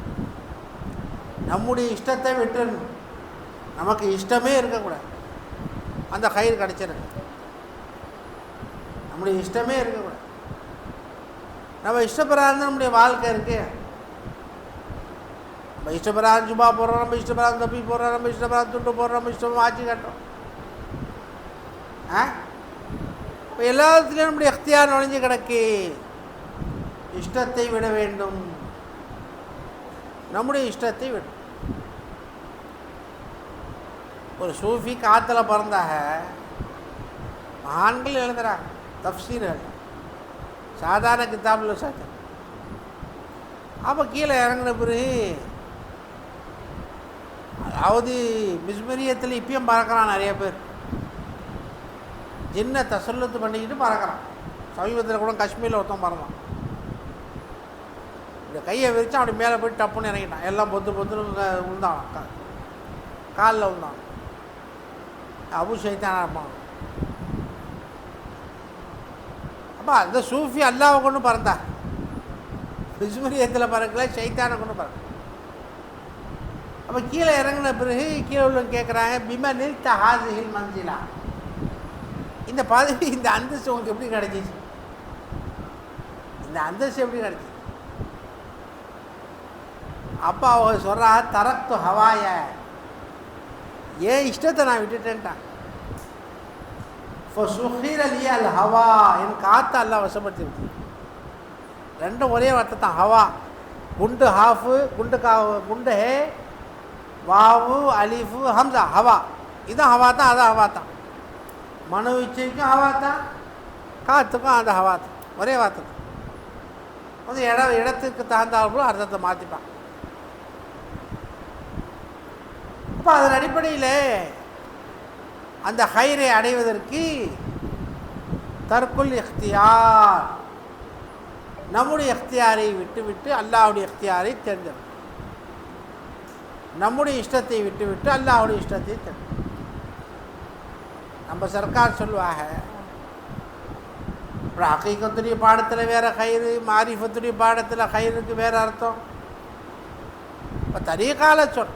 நம்முடைய இஷ்டத்தை விட்டுணும், நமக்கு இஷ்டமே இருக்கக்கூடாது, அந்த ஹைர் கிடச்சிருக்கு. நம்முடைய இஷ்டமே இருக்கக்கூடாது. நம்ம இஷ்டப்படாத நம்முடைய வாழ்க்கை இருக்குது. நம்ம இஷ்டப்படாத ஜுபா போடுறோம், நம்ம இஷ்டப்படாத தப்பி போடுறோம், நம்ம இஷ்டப்படாத துண்டு போடுறோம், நம்ம இஷ்டம் ஆட்சி கட்டுறோம். இப்போ எல்லாத்துலேயும் நம்முடைய இஃப்தியார் நுழைஞ்சு கிடக்கு. இஷ்டத்தை விட வேண்டும், நம்முடைய இஷ்டத்தை விடும். ஒரு சூஃபி காற்றுல பிறந்தாக மகான்கள் எழுதுகிறாங்க, தஃப்சீர்கள் சாதாரண கிதாபில் சாத்த. அப்போ கீழே இறங்கின பிறகு அதாவது மிஸ்மரியத்தில் இப்பயும் பறக்கிறான் நிறைய பேர், ஜின்னை தசல்லத்து பண்ணிக்கிட்டு பறக்கிறான். சமீபத்தில் கூட காஷ்மீரில் ஒருத்தன் பறந்தான். இந்த கையை விரிச்சான், அப்படி மேலே போய் டப்புன்னு இறங்கிட்டான். எல்லாம் பொத்து பொத்துன்னு விழுந்தான், காலில் விழுந்தான். அபு ஷைத்தானா இருப்பான். அப்போ அந்த சூஃபி அல்லாவை கொண்டு பறந்தார், விஸ்மரியத்தில் பறக்கல, சைத்தானை கொண்டு பறக்க. அப்போ கீழே இறங்கின பிறகு கீழே உள்ள கேட்குறாங்க, பிமனில் தஹாசிஹில் மஞ்சிலா, இந்த பதவி இந்த அந்தஸ்து உங்களுக்கு எப்படி கிடைச்சிச்சு, இந்த அந்தஸ்து எப்படி கிடைச்சி? அப்போ அவங்க சொல்கிறா, தரத்து ஹவாய, ஏன் இஷ்டத்தை நான் விட்டுட்டேன்ட்டான். இப்போ சுஹீர் அலி அல் ஹவா, என் காற்று அல்லா வசப்படுத்தி விட்டு. ரெண்டும் ஒரே வார்த்தை தான், ஹவா. குண்டு ஹாஃபு, குண்டு ஹே, வாவு அலிஃபு ஹம்சா, ஹவா. இதுதான் ஹவா தான், அதான் ஹவா தான். மனு இச்சைக்கும் ஹவா தான், காற்றுக்கும் அந்த ஹவா தான், ஒரே வார்த்தை தான். வந்து இடத்துக்கு தகுந்தாலும் அர்த்தத்தை மாற்றிப்பான். அப்போ அதன் அடிப்படையில் அந்த ஹைரை அடைவதற்கு தர்க்குல் இஃப்தியார், நம்முடைய இஃப்தியாரை விட்டுவிட்டு அல்லாஹ்வுடைய இஃப்தியாரை தேர்ந்தெடுக்கும். நம்முடைய இஷ்டத்தை விட்டுவிட்டு அல்லாஹ்வுடைய இஷ்டத்தை தேர்ந்தெடுக்கும். நம்ம சர்க்கார் சொல்லுவாங்க, அப்புறம் ஹகீகத்துடைய பாடத்தில் வேறு கயிறு, மாரிஃபத்துடைய பாடத்தில் கயிறுக்கு வேறு அர்த்தம். இப்போ தரீகால சொல்,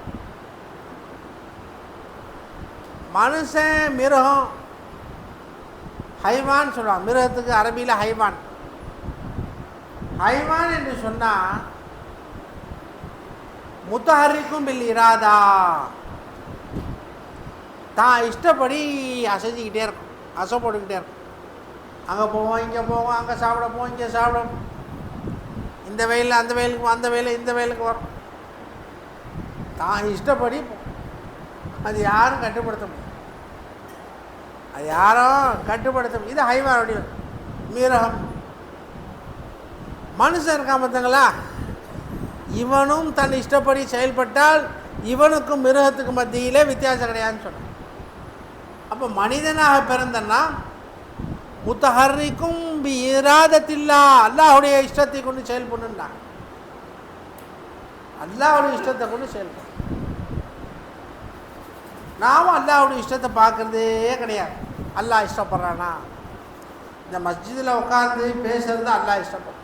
மனுஷன் மிருகம் ஹைவான் சொல்லுவான். மிருகத்துக்கு அரபியில் ஹைவான். ஹைவான் என்று சொன்னால் முத்தஹர்ரிக்கும் பில் இராதா, தான் இஷ்டப்படி அசைஞ்சிக்கிட்டே இருக்கும், அசைப்பட்டுக்கிட்டே இருக்கும். அங்கே போவோம், இங்கே போவோம், அங்கே சாப்பிட போவோம், இங்கே சாப்பிடும், இந்த வெயிலில் அந்த வெயிலுக்கு, அந்த வெயிலில் இந்த வெயிலுக்கு வரும். தான் இஷ்டப்படி அது யாரும் கட்டுப்படுத்த முடியும், அது யாரும் கட்டுப்படுத்த முடியும். இது ஹைவானுடைய மிருகம். மனுஷன் இருக்கான் பார்த்தங்களா, இவனும் தன் இஷ்டப்படி செயல்பட்டால் இவனுக்கும் மிருகத்துக்கு மத்தியிலே வித்தியாசம் கிடையாதுன்னு சொன்னான். அப்போ மனிதனாக பிறந்தன்னா முத்தஹர்ரிக்கும் பி இராதத்தில்லா, அல்லாஹ்வுடைய இஷ்டத்தை கொண்டு செயல்படணுன்னா, அல்லாஹ்வுடைய இஷ்டத்தை கொண்டு செயல்படும். நாமும் அல்லாஹ்வுடைய இஷ்டத்தை பார்க்குறதே கிடையாது. அல்லாஹ் இஷ்டப்படுறானா, இந்த மஸ்ஜிதில் உட்கார்ந்து பேசுறது அல்லாஹ் இஷ்டப்படுறோம்.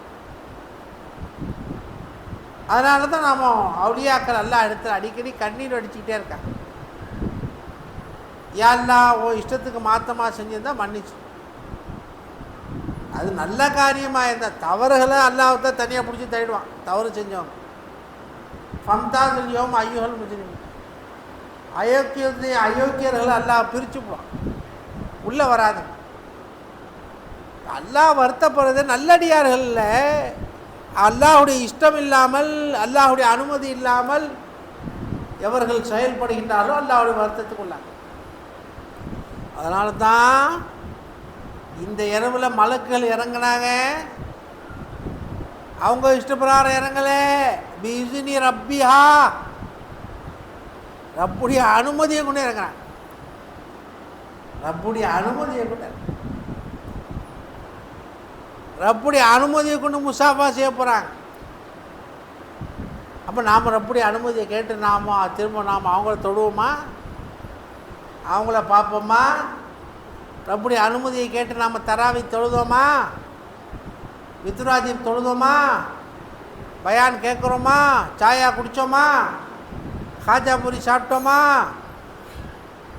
அதனால தான் நாம் அவுலியாக்கள் அல்லாஹ் இடத்துல அடிக்கடி கண்ணீர் அடிச்சுக்கிட்டே இருக்காங்க. யா அல்லாஹ் உன் இஷ்டத்துக்கு மாற்றமாக செஞ்சிருந்தால் மன்னிச்சு, அது நல்ல காரியமாக இருந்தால். தவறுகளை அல்லாஹ்வை தனியாக பிடிச்சி தள்ளிடுவான், தவறு செஞ்சவங்க. ஃபம்தாதுல் யௌம் ஐயுஹல் முஜ்ரிமீன், அயோக்கியர்களை அல்லாஹ் பிரித்து போவான், உள்ளே வராது. அல்லாஹ் வருத்தப்படுறது நல்லடியார்களில் அல்லாஹ்வுடைய இஷ்டம் இல்லாமல், அல்லாஹ்வுடைய அனுமதி இல்லாமல் எவர்கள் செயல்படுகின்றாரோ அல்லாஹ்வுடைய வருத்தத்துக்குள்ளாங்க. அதனால தான் இந்த இரவில் மலக்குகள் இறங்கினாங்க. அவங்க இஷ்டப்பிரகாரம் இறங்கலை, பிஇஸ்னி ரப்பிஹா, ரப்புடைய அனுமதியை கொண்டு இறங்குறாங்க. ரப்புடைய அனுமதியை கொண்டு, ரப்புடைய அனுமதியை கொண்டு முசாஃபா செய்ய போகிறாங்க. அப்போ நாம் ரப்புடைய அனுமதியை கேட்டு திரும்ப நாம் அவங்கள தொடுவோமா, அவங்கள பார்ப்போமா? ரப்புடைய அனுமதியை கேட்டு நாம் தராவி தொழுதோமா, வித்ராஜி தொழுதோமா, பயான் கேட்குறோமா, சாயா குடித்தோமா, காஜா பூரி சாப்பிட்டோமா?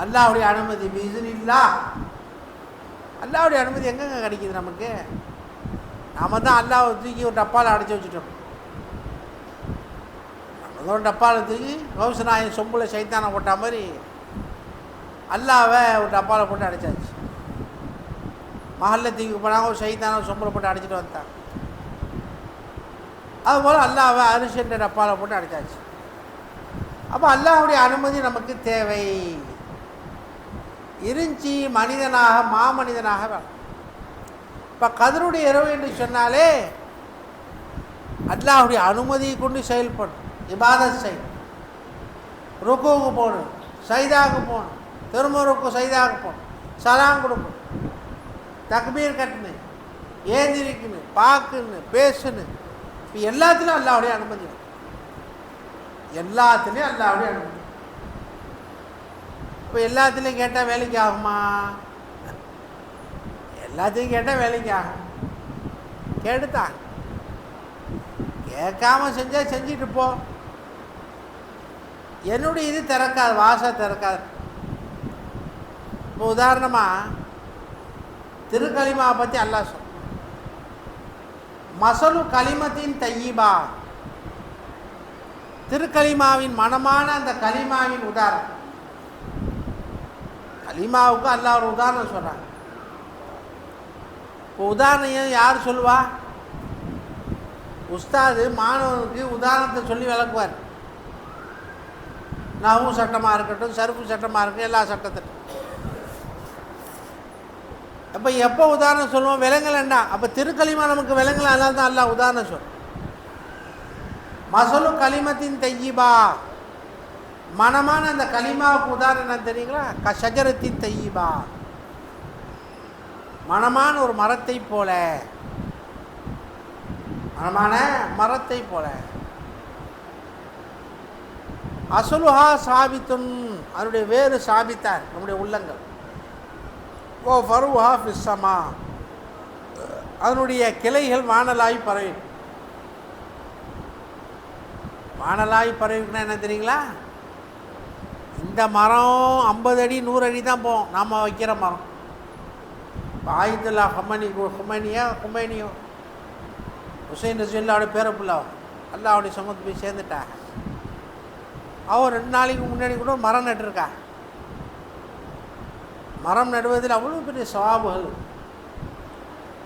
அல்லாஹ்வுடைய அனுமதி பிஇஸ்னில்லா. அல்லாஹ்வுடைய அனுமதி எங்கெங்க கிடைக்கிது நமக்கு? நாம் தான் அல்லாஹ்வை தூக்கி ஒரு டப்பாவில் அடைச்சி வச்சுட்டோம். நம்ம ஒரு டப்பாவில் தூக்கி கௌசநாயன் சொம்பில் சைத்தானை போட்ட மாதிரி அல்லாஹ்வை ஒரு டப்பாவில் போட்டு அடைச்சாச்சு. மஹல்ல தூக்கி போனாங்க, ஒரு சைத்தானை சொம்பில் போட்டு அடைச்சிட்டு வந்துட்டாங்க. அதுபோல் அல்லாஹ்வை அரிசின்ற டப்பாவில் போட்டு அடைச்சாச்சு. அப்போ அல்லாஹ்வுடைய அனுமதி நமக்கு தேவை இருந்துச்சு. மனிதனாக மாமனிதனாக வேணும். இப்போ கதருடைய இரவு என்று சொன்னாலே அல்லாஹ்வுடைய அனுமதியை கொண்டு செயல்படும். இபாதத் செய்யணும், ருக்குவுக்கு போகணும், சைதாவுக்கு போகணும், திரும்ப ருக்கு சைதாவுக்கு போகணும், சலாம் கொடுக்கணும், தக்பீர் கட்டணும், ஏந்திரிக்கணும், பார்க்கணும், பேசணும். இப்போ எல்லாத்துலேயும் அல்லாஹ்வுடைய அனுமதி, எல்லாத்துலேயும் அல்லாஹ்வுடைய அனுமதி. இப்போ எல்லாத்துலேயும் கேட்டால் வேலைக்கு ஆகுமா? எல்லாத்தையும் கேட்டால் வேலைக்கு ஆகும். கேட்டுத்தான். கேட்காம செஞ்சால் செஞ்சுட்டு போ. என்னுடைய இது திறக்காது, வாசல் திறக்காது. இப்போ உதாரணமாக திருக்களிமாவை பற்றி அல்லாஹ் சொல், மசலு கலிமத்தின் தையிபா, திருக்களிமாவின் மனமான அந்த கலிமாவின் உதாரணம். கலிமாவுக்கு அல்லாஹ் ஒரு உதாரணம் சொல்கிறாங்க. இப்போ உதாரணம் யார் சொல்லுவா? உஸ்தாது மாணவனுக்கு உதாரணத்தை சொல்லி விளக்குவார். நஹ்வு சட்டமாக இருக்கட்டும், சர்ஃபு சட்டமாக இருக்கட்டும், எல்லா சட்டத்திட்டும். அப்போ எப்போ உதாரணம் சொல்லுவோம்? விலங்கலண்டா. அப்போ திருக்களிமா நமக்கு விலங்கல, அதனால தான் அல்லாஹ் உதாரணம் சொல்லும். மசலு கலிமத்தின் தையிபா, மனமான அந்த கலிமாவுக்கு உதாரணம் என்ன தெரியுங்களா? ஷஜரத்தின் தையிபா, மனமான ஒரு மரத்தை போல, மனமான மரத்தை போல. அசுலுஹா சாபித்துன், அதனுடைய வேறு சாபித்தார் நம்முடைய உள்ளங்கள். ஓ ஃபருஹா ஃபிஸ்ஸமா, அதனுடைய கிளைகள் வானலாய் பரவி. வானலாய் பரவிக்குன்னா என்ன தெரியுங்களா? இந்த மரம் 50 அடி 100 அடி தான் போகும், நாம் வைக்கிற மரம். ஆயித்துல்லா ஹுமைனியோ ஹுசைன் ரஸியல்லாஹு பேரப்புல்லாவோ அல்லாஹ்வுடைய சமூகத்து போய் சேர்ந்துட்டா. அவன் 2 நாளைக்கு முன்னாடி கூட மரம் நட்டுருக்கா. மரம் நடுவதில் அவ்வளோ பெரிய சவாபுகள்.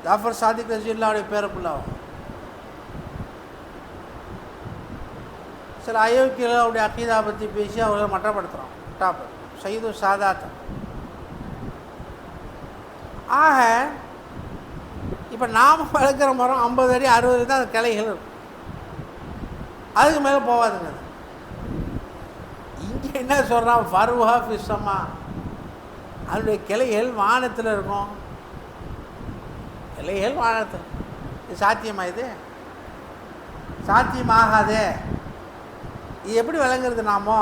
ஜாஃபர் சாதிக் ரஸியல்லாஹுடைய பேரப்புல்லாவோ சில அயோக்கியர்களுடைய அக்கீதா பற்றி பேசி அவர்களை மட்டப்படுத்துகிறோம். டாப் சையது சாதாத். ஆக இப்போ நாம் வளர்க்குற மரம் 50 அடி 60 அடி தான் அந்த கிளைகள் இருக்கும், அதுக்கு மேலே போகாதுங்க. இங்கே என்ன சொல்கிறான்? ஃபருஹா ஃபிஸ்ஸமா, அதனுடைய கிளைகள் வானத்தில் இருக்கும். கிளைகள் வானத்தில். இது சாத்தியமா? இது சாத்தியமாகாதே. இது எப்படி விளங்குறது? நாமோ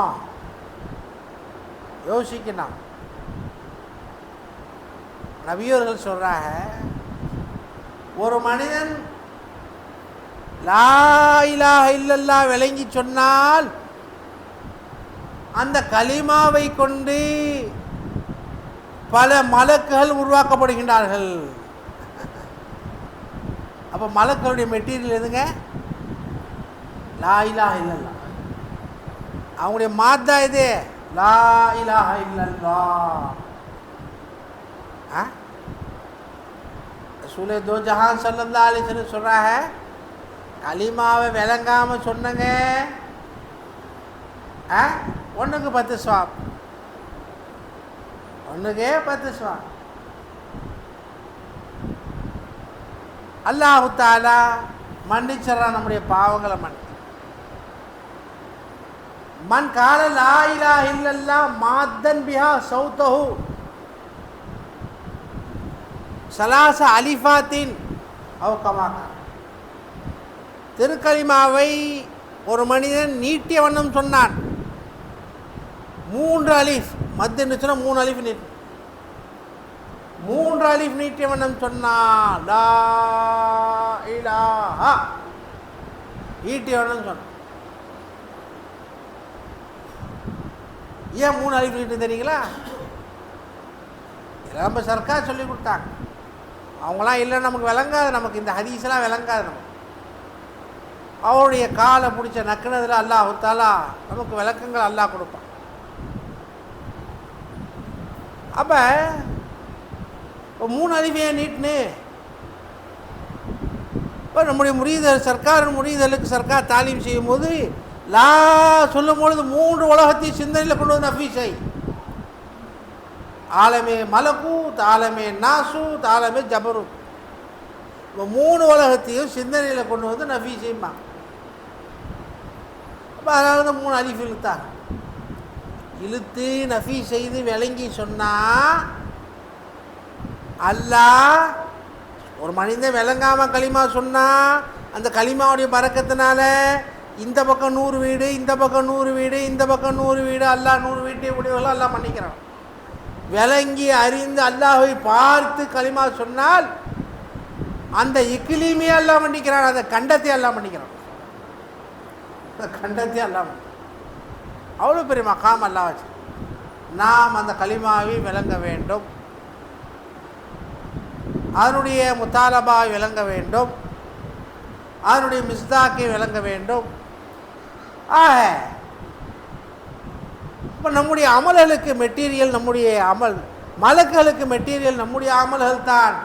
யோசிக்கணும். நபியவர்கள் சொல்கிறாங்க, ஒரு மனிதன் லா இலாஹ இல்லல்லாஹ் விளங்கி சொன்னால் அந்த கலிமாவை கொண்டு பல மலக்குகள் உருவாக்கப்படுகின்றார்கள். அப்போ மலக்களுடைய மெட்டீரியல் எதுங்க? லா இலாஹ இல்லல்லாஹ். அவங்களுடைய மாத்தா இது லா இலாஹ இல்லல்லாஹ். ரசூலே தோ ஜஹான் ஸல்லல்லாஹு அலைஹி வஸல்லம் சொல்கிறாங்க, கலிமாவை விளங்காமல் சொன்னங்க ஒன்றுக்கு 10 ஸ்வாப், ஒன்றுக்கே 10 ஸ்வாப். அல்லாஹு தஆலா மன்னிச்சிடறான் நம்முடைய பாவங்களை. மன் கால லா இலாஹ இல்லல்லாஹ் மாத்தன் பிஹா சௌதஹு சலாச அலிஃபாத்தின் அவுகமாக, திருக்கலிமாவை ஒரு மனிதன் நீட்டிய வண்ணம் சொன்னான். 3 அலிஃப் மத்து இருந்துச்சுன்னா 3 அலிஃப் நீட்டு, 3 அலிஃப் நீட்டிய வண்ணம் சொன்னான். லா இலாஹ நீட்டிய வண்ணம் சொன்னான். ஏன் 3 அலிஃப் நீட்டு தெரியுங்களா? இதெல்லாம் நம்ம சர்க்கார் சொல்லி கொடுத்தாங்க. அவங்களாம் இல்லை, நமக்கு விளங்காது, நமக்கு இந்த ஹதீஸ்லாம் விளங்காது. நமக்கு அவருடைய காலை பிடிச்ச நக்குனதில் அல்லாஹ் தஆலா நமக்கு விளக்கங்கள் அல்லாஹ் கொடுப்பான். அப்போ 3 அலிஃபையே நீட்டுன்னு இப்போ நம்முடைய முரீதர் சர்க்கார் முரீதலுக்கு சர்க்கார் தாலீம் செய்யும் போது லா சொல்லும் பொழுது 3 உலகத்தையும் சிந்தனையில் கொண்டு வந்து நஃபீஸை, ஆலமே மலக்கூத், ஆலமே நாசூத், ஆலமே ஜபரூத், இப்போ 3 உலகத்தையும் சிந்தனையில் கொண்டு வந்து நஃபீ செய்யுமா. அப்போ அதனால தான் 3 அலிஃப் இழுத்தாங்க. இழுத்து நஃபீ செய்து விளங்கி சொன்னால் அல்லாஹ் ஒரு மனிதன் விளங்காமல் களிமா சொன்னால் அந்த களிமாவுடைய பரக்கத்தினால இந்த பக்கம் 100 வீடு, இந்த பக்கம் 100 வீடு, இந்த பக்கம் 100 வீடு, அல்லாஹ் 100 வீட்டை உடையவர்கள் அல்லாஹ் மன்னிக்கிறான். விளங்கி அறிந்து அல்லாஹ்வை பார்த்து களிமா சொன்னால் அந்த இக்கிலீமே எல்லாம் பண்ணிக்கிறான், அந்த கண்டத்தை எல்லாம் பண்ணிக்கிறான், அந்த கண்டத்தை எல்லாம் அவ்வளோ பெரிய மகாம் எல்லாம் வச்சு. நாம் அந்த கலிமாவை விளங்க வேண்டும், அதனுடைய முத்தாலபாவை விளங்க வேண்டும், அதனுடைய மிஸ்தாக்கை விளங்க வேண்டும். ஆக இப்போ நம்முடைய அமல்களுக்கு மெட்டீரியல் நம்முடைய அமல், மலக்குகளுக்கு மெட்டீரியல் நம்முடைய அமல்கள் தான்.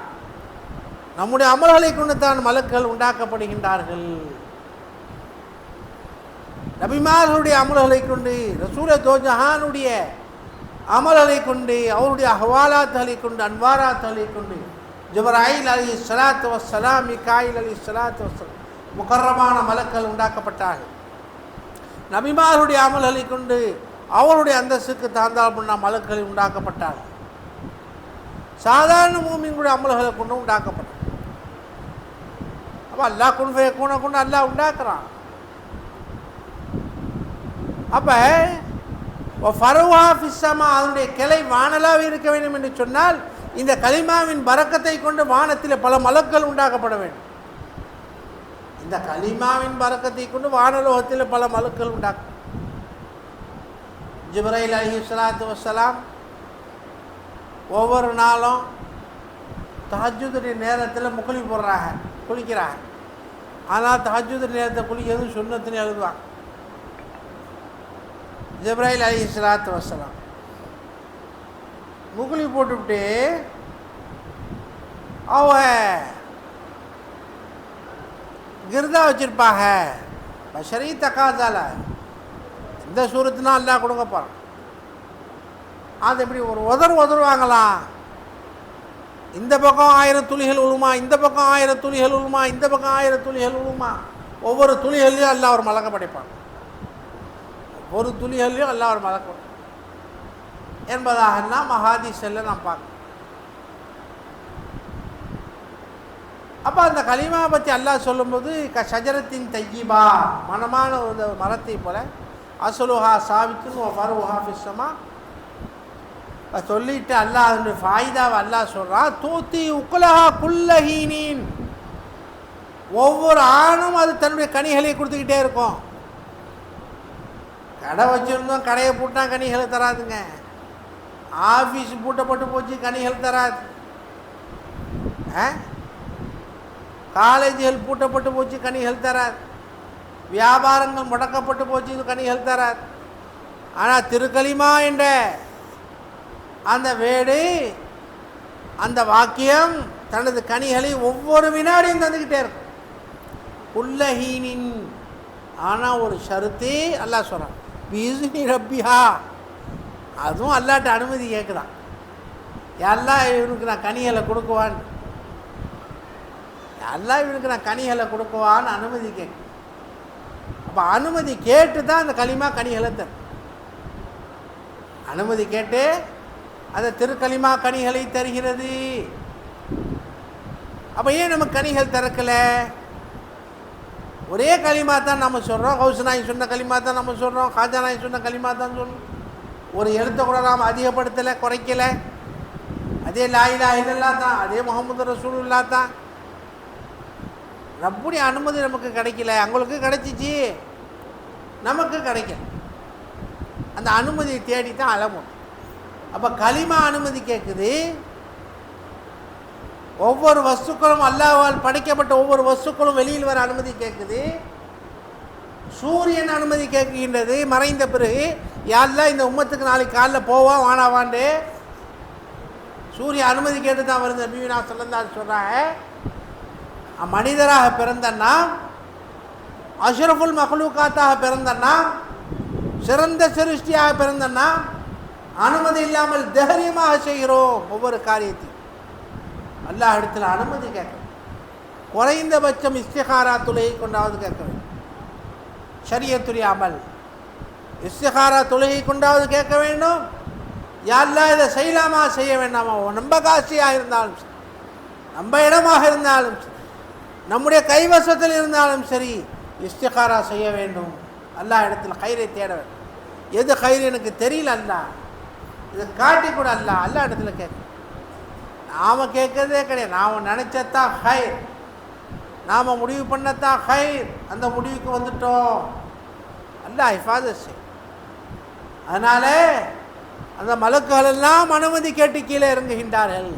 நம்முடைய அமல்களை கொண்டு தான் மலக்குகள் உண்டாக்கப்படுகின்றார்கள். நபிமார்களுடைய அமல்களை கொண்டு, ரசூல தோஜஹானுடைய அமல்களை கொண்டு, அவருடைய அஹ்வாலாத்துகளை கொண்டு, அன்வாராத்துகளை கொண்டு, ஜிப்ராயில் அலைஹிஸ்ஸலாத்து வஸ்ஸலாம், மீகாயில் அலைஹிஸ்ஸலாத்து வஸ்ஸலாம் முகர்ரமான மலக்குகள் உண்டாக்கப்பட்டார்கள். நபிமார்களுடைய அமல்களை கொண்டு அவருடைய அந்தஸ்துக்கு தாழ்ந்தால் மலக்குகளை உண்டாக்கப்பட்டார்கள். சாதாரண மூமின்களுடைய அமல்களை கொண்டு உண்டாக்கப்பட்டார். அப்போ அல்லாஹ் குன்ஃபே கூனை கொண்டு அல்லாஹ் உண்டாக்குறான். அப்போ ஃபருஹா ஃபிஸ்ஸமா, அதனுடைய கிளை வானலாக இருக்க வேண்டும் என்று சொன்னால் இந்த கலிமாவின் பரக்கத்தை கொண்டு வானத்தில் பல மலக்குகள் உண்டாக்கப்பட வேண்டும். இந்த கலிமாவின் பரக்கத்தை கொண்டு வானலோகத்தில் பல மலக்குகள் உண்டாக்க. ஜிப்ராயில் அலைஹிஸ்ஸலாத்து வஸ்ஸலாம் ஒவ்வொரு நாளும் தஹஜ்ஜுதுடைய நேரத்தில் முக்குளி போடுறாங்க, குளிக்கிறாங்க. ஆனால் தஹஜ்ஜுது நேரத்தை குளிக்கிறது சுன்னத்துன்னு எழுதுவாங்க. ஜிப்ராயில் அலைஹிஸ்ஸலாத்து வஸ்ஸலாம் முக்குளி போட்டுவிட்டு அவங்க கிர்தா வச்சுருப்பாங்க. பஷரி தக்காதால இந்த சூரத்துனா எல்லாம் கொடுங்க போகிறான். அது எப்படி ஒரு உதருவாங்களாம். இந்த பக்கம் 1000 துளிகள் உழுமா, இந்த பக்கம் 1000 துளிகள் உழுமா, இந்த பக்கம் 1000 துளிகள் உழுமா. ஒவ்வொரு துளிகள்லையும் எல்லாம் ஒரு மலக்க படைப்பாங்க. ஒவ்வொரு துளிகள்லையும் எல்லாம் ஒரு மலக்க என்பதாகனா மஹாதீஸில் நாம் பார்க்கணும். அப்போ அந்த கலிமா பற்றி அல்லாஹ் சொல்லும்போது ஷஜரத்தின் தையிபா, மனமான ஒரு மரத்தை போல, அஸ்லுஹா சாபித்துன்னு ஃபருஹா ஃபிஸ்ஸமா சொல்லிட்டு அல்லாஹ் அதனுடைய ஃபாயிதாவை அல்லாஹ் சொல்கிறான். தூத்தி உக்குலஹா குல்லஹீனின், ஒவ்வொரு ஆணும் அது தன்னுடைய கனிகளை கொடுத்துக்கிட்டே இருக்கும். கடை வச்சுருந்தோம், கடையை பூட்டினா கனிகளை தராதுங்க. ஆஃபீஸ் பூட்டப்பட்டு போச்சு, கனிகள் தராது. காலேஜுகள் பூட்டப்பட்டு போச்சு, கனிகள் தராது. வியாபாரங்கள் முடக்கப்பட்டு போச்சு, இது கனிகள் தராது. ஆனால் திருக்கலிமா என்ற அந்த வேடு, அந்த வாக்கியம் தனது கனிகளை ஒவ்வொரு வினாடியும் தந்துக்கிட்டே இருக்கும். குல்லஹீனின், ஆனால் ஒரு ஷருத்து அல்லாஹ் சொல்கிறான், பிஇஸ்னி ரப்பிஹா, அதுவும் அல்லாட்ட அனுமதி கேட்குதான். எல்லாம் இவனுக்கு நான் கனிகளை கொடுக்குவான்னு, எல்லாம் இவனுக்கு நான் கனிகளை கொடுக்குவான்னு அனுமதி கேட்கு. அப்போ அனுமதி கேட்டு தான் அந்த களிமா கனிகளை தரும். அனுமதி கேட்டு அந்த திருக்கலிமா கனிகளை தருகிறது. அப்போ ஏன் நம்ம கனிகள் திறக்கலை? ஒரே களிமா தான் நம்ம சொல்கிறோம். கௌசனாய் சொன்ன களிமா தான் நம்ம சொல்கிறோம். காஜானாய் சொன்ன களிமா தான் சொல்கிறோம். ஒரு எழுத்தை கூட நாம் அதிகப்படுத்தலை, குறைக்கலை. அதே லா இலாஹ இல்லல்லாஹ் தான், அதே முஹம்மது ரசூலுல்லாஹ் தான். ரப்புடைய அனுமதி நமக்கு கிடைக்கல, அவங்களுக்கு கிடைச்சிச்சு, நமக்கு கிடைக்கல. அந்த அனுமதியை தேடி தான் அலமும். அப்போ களிமா அனுமதி கேட்குது. ஒவ்வொரு வஸ்துக்களும் அல்லாஹ்வால் படைக்கப்பட்ட ஒவ்வொரு வஸ்துக்களும் வெளியில் வர அனுமதி கேட்குது. சூரியன் அனுமதி கேட்கின்றது மறைந்த பிறகு, யாரெல்லாம் இந்த உம்மத்துக்கு நாளைக்கு காலைல போவான் வானாவாண்டு சூரிய அனுமதி கேட்டு தான் வருது. நபினா ஸல்லல்லாஹு சொல்கிறாங்க, மனிதராக பிறந்தன்னா, அஷ்ரஃபுல் மக்லூக்காத்தாக பிறந்தன்னா, சிறந்த சிருஷ்டியாக பிறந்தன்னா, அனுமதி இல்லாமல் தைரியமாக செய்கிறோம் ஒவ்வொரு காரியத்தையும். அல்லாஹ் இடத்துல அனுமதி கேட்கணும். குறைந்தபட்சம் இஸ்திகாரா தொழுகை கொண்டாவது கேட்க வேண்டும். ஷரியத்துடைய அமல் இஸ்திகாரா தொழுகை கொண்டாவது கேட்க வேண்டும். யாரெல்லாம் இதை செய்யலாமா செய்ய வேண்டாமா, நம்ம காசியாக இருந்தாலும் சரி, நம்ம இடமாக இருந்தாலும் சரி, நம்முடைய கைவசத்தில் இருந்தாலும் சரி, இஸ்திகாரா செய்ய வேண்டும். அல்லாஹ் இடத்துல கயிறை தேட வேண்டும். எது கயிறு எனக்கு தெரியல, அல்லாஹ் இதை காட்டி கூட அல்லாஹ் இடத்துல கேட்க. நாம் கேட்கறதே கிடையாது. நாம் நினச்சதான் கயிறு. நாம் முடிவு பண்ணத்தான் ஹைர், அந்த முடிவுக்கு வந்துட்டோம். அல்லாஹ் ஹிஃபாதத் செய். அதனால் அந்த மலக்குகள் எல்லாம் அனுமதி கேட்டு கீழே இறங்குகின்றார்கள்.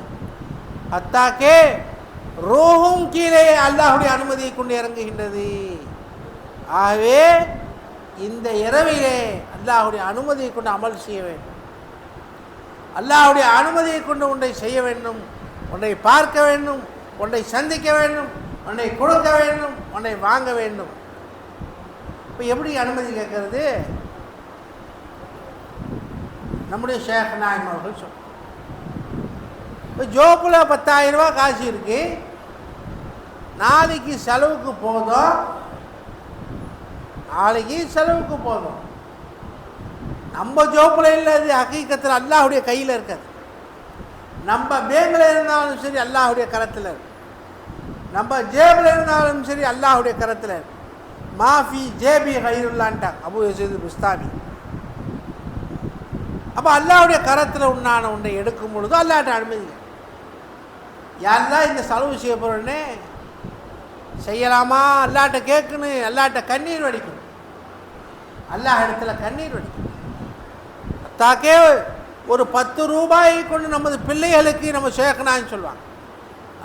அத்தாக்கே ரூஹும் கீழே அல்லாஹுடைய அனுமதியை கொண்டு இறங்குகின்றது. ஆகவே இந்த இரவிலே அல்லாஹுடைய அனுமதியை கொண்டு அமல் செய்ய வேண்டும். அல்லாஹுடைய அனுமதியை கொண்டு ஒன்றை செய்ய வேண்டும், ஒன்றை பார்க்க வேண்டும், ஒன்றை சந்திக்க வேண்டும், ஒன்றை கொடுக்க வேண்டும், ஒன்றை வாங்க வேண்டும். இப்போ எப்படி அனுமதி கேட்கறது? நம்முடைய ஷேக் நாயம் அவர்கள் சொன்னார், இப்போ ஜோப்பில் 10,000 ரூபா காசு இருக்கு, நாளைக்கு செலவுக்கு போதும், நாளைக்கு செலவுக்கு போதும். நம்ம ஜோப்பில் இல்லை, அது ஹக்கீக்கத்தில் அல்லாஹுடைய கையில் இருக்காது. நம்ம பேங்கில் இருந்தாலும் சரி அல்லாஹுடைய கரத்தில் இருக்கு, நம்ம ஜேபில் இருந்தாலும் சரி அல்லாஹுடைய கரத்தில் இருக்கு. மாஃபி ஜேபி கைருல்லான்ட்டாங்க அபு யஸீத் பிஸ்தாமி. அப்போ அல்லாஹுடைய கரத்தில் உண்டான ஒன்றை எடுக்கும் பொழுது அல்லாஹ்ட்ட அனுமதி. யாரெல்லாம் இந்த செலவு செய்ய போகிறோன்னே செய்யலாமா, அல்லாஹ்ட்ட கேட்கணும், அல்லாஹ்ட்ட கண்ணீர் வடிக்கணும், அல்லாஹ் இடத்துல கண்ணீர் வடிக்கணும். தாக்கே ஒரு 10 ரூபாயை கொண்டு நமது பிள்ளைகளுக்கு நம்ம சேர்க்கணான்னு சொல்லுவாங்க.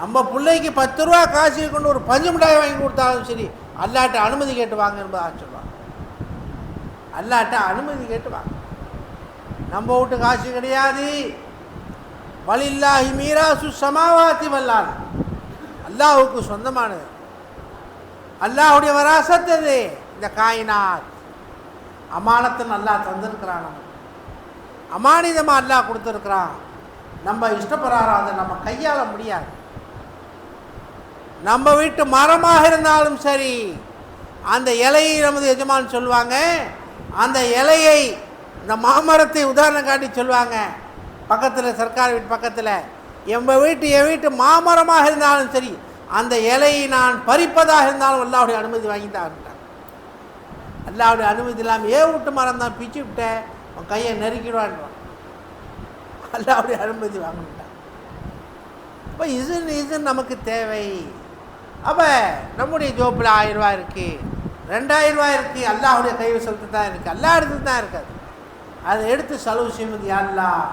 நம்ம பிள்ளைக்கு 10 ரூபா காசை கொண்டு ஒரு பஞ்சு மிட்டாய் வாங்கி கொடுத்தாலும் சரி அல்லாஹ்ட்ட அனுமதி கேட்டு வாங்க என்பதாக சொல்லுவாங்க. அல்லாஹ்ட்ட அனுமதி கேட்டு வாங்க. நம்ம வீட்டு காசு கிடையாது. வலில்லாஹி மீராசு சமாவாத்தி வல்லால், அல்லாஹுக்கு சொந்தமானது, அல்லாஹுடைய வராசத் அது. இந்த காயினாத் அமானத்துன்னு அல்லாஹ் தந்திருக்கிறான், நம்ம அமானிதமாக அல்லாஹ் கொடுத்துருக்குறான். நம்ம இஷ்டப்பிரகாரம் அதை நம்ம கையாள முடியாது. நம்ம வீட்டு மரமாக இருந்தாலும் சரி, அந்த இலையை நமது எஜமான் சொல்லுவாங்க, அந்த இலையை இந்த மாமரத்தை உதாரணம் காட்டி சொல்லுவாங்க. பக்கத்தில் சர்க்கார் வீட்டு பக்கத்தில் என் வீட்டு மாமரமாக இருந்தாலும் சரி, அந்த இலையை நான் பறிப்பதாக இருந்தாலும் அல்லாஹுடைய அனுமதி வாங்கிட்டாங்க. அல்லாஹுடைய அனுமதி இல்லாமல் வீட்டு மரம் தான் பிச்சு விட்டேன், உன் கையை நெருக்கிடுவான். அல்லாஹுடைய அனுமதி வாங்கிட்டான். அப்போ இது நமக்கு தேவை. அப்போ நம்முடைய ஜோப்பில் 1000 ரூபா இருக்குது, 2000 ரூபா இருக்குது, அல்லாஹுடைய கைவசத்து தான் இருக்குது, அல்லா இடத்துல தான் இருக்காது. அதை எடுத்து செலவு செய்வது அல்லாஹ்.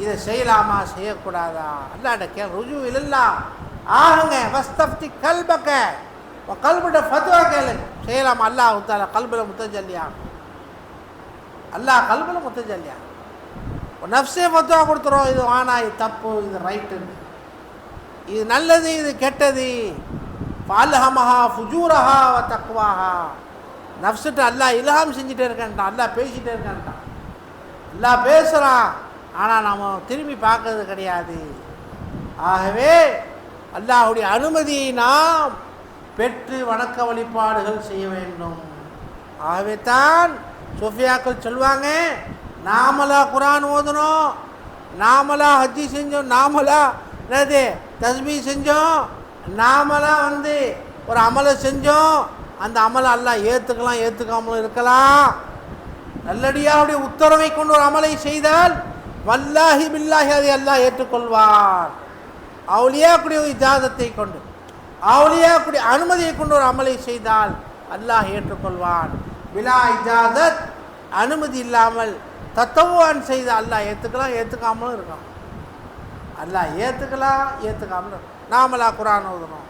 இதை செய்யலாமா செய்யக்கூடாதா அல்லாஹ்ட்ட ருஜு இல்லா ஆகுங்க. வஸ்தஃப்தி கல்பக்க, கல்பிட்ட ஃபத்வா கேளு, செய்யலாமா? அல்லாஹ் தாலா கல்பில் முத்தஜல்லியா, அல்லாஹ் கல்பில் முத்தஜல்லியா. நஃப்ஸே ஃபத்வா கொடுத்துரும், இது வானா, இது தப்பு, இது ரைட்டுன்னு, இது நல்லது, இது கெட்டது. ஃபால்ஹமஹா ஃபுஜூரஹா வ தக்வாஹா. நஃப்ஸுட்ட அல்லாஹ் இல்ஹாம் செஞ்சுட்டே இருக்கான்ட்டான், அல்லாஹ் பேசிகிட்டே இருக்கான்ட்டான். அல்லாஹ் பேசுகிறான், ஆனால் நம்ம திரும்பி பார்க்கறது கிடையாது. ஆகவே அல்லாஹுடைய அனுமதியை நாம் பெற்று வணக்க வழிபாடுகள் செய்ய வேண்டும். ஆகவே தான் சோஃபியாக்கள் சொல்லுவாங்க, நாமளா குரான் ஓதணும், நாமளா ஹஜ்ஜி செஞ்சோம், நாமளா என்னது தஸ்பீ செஞ்சோம், நாமளா ஒரு அமலை செஞ்சோம், அந்த அமலை அல்லாஹ் ஏற்றுக்கலாம், ஏற்றுக்காமலும் இருக்கலாம். நல்லடியாருடைய உத்தரவை கொண்டு ஒரு அமலை செய்தால் வல்லாஹி பில்லாஹி அதை அல்லாஹ் ஏற்றுக்கொள்வார். அவுலியாக்குடைய இஜாதத்தை கொண்டு, அவுலியாக்குடைய அனுமதியை கொண்டு ஒரு அமலை செய்தால் அல்லாஹ் ஏற்றுக்கொள்வான். பிலா இஜாதத், அனுமதி இல்லாமல் தத்தவான் செய்த அல்லாஹ் ஏற்றுக்கலாம், ஏற்றுக்காமலும் இருக்கான். அல்லாஹ் ஏற்றுக்கலாம், ஏற்றுக்காமலும் இருக்கும். நாமளா குரான் ஓதணும்,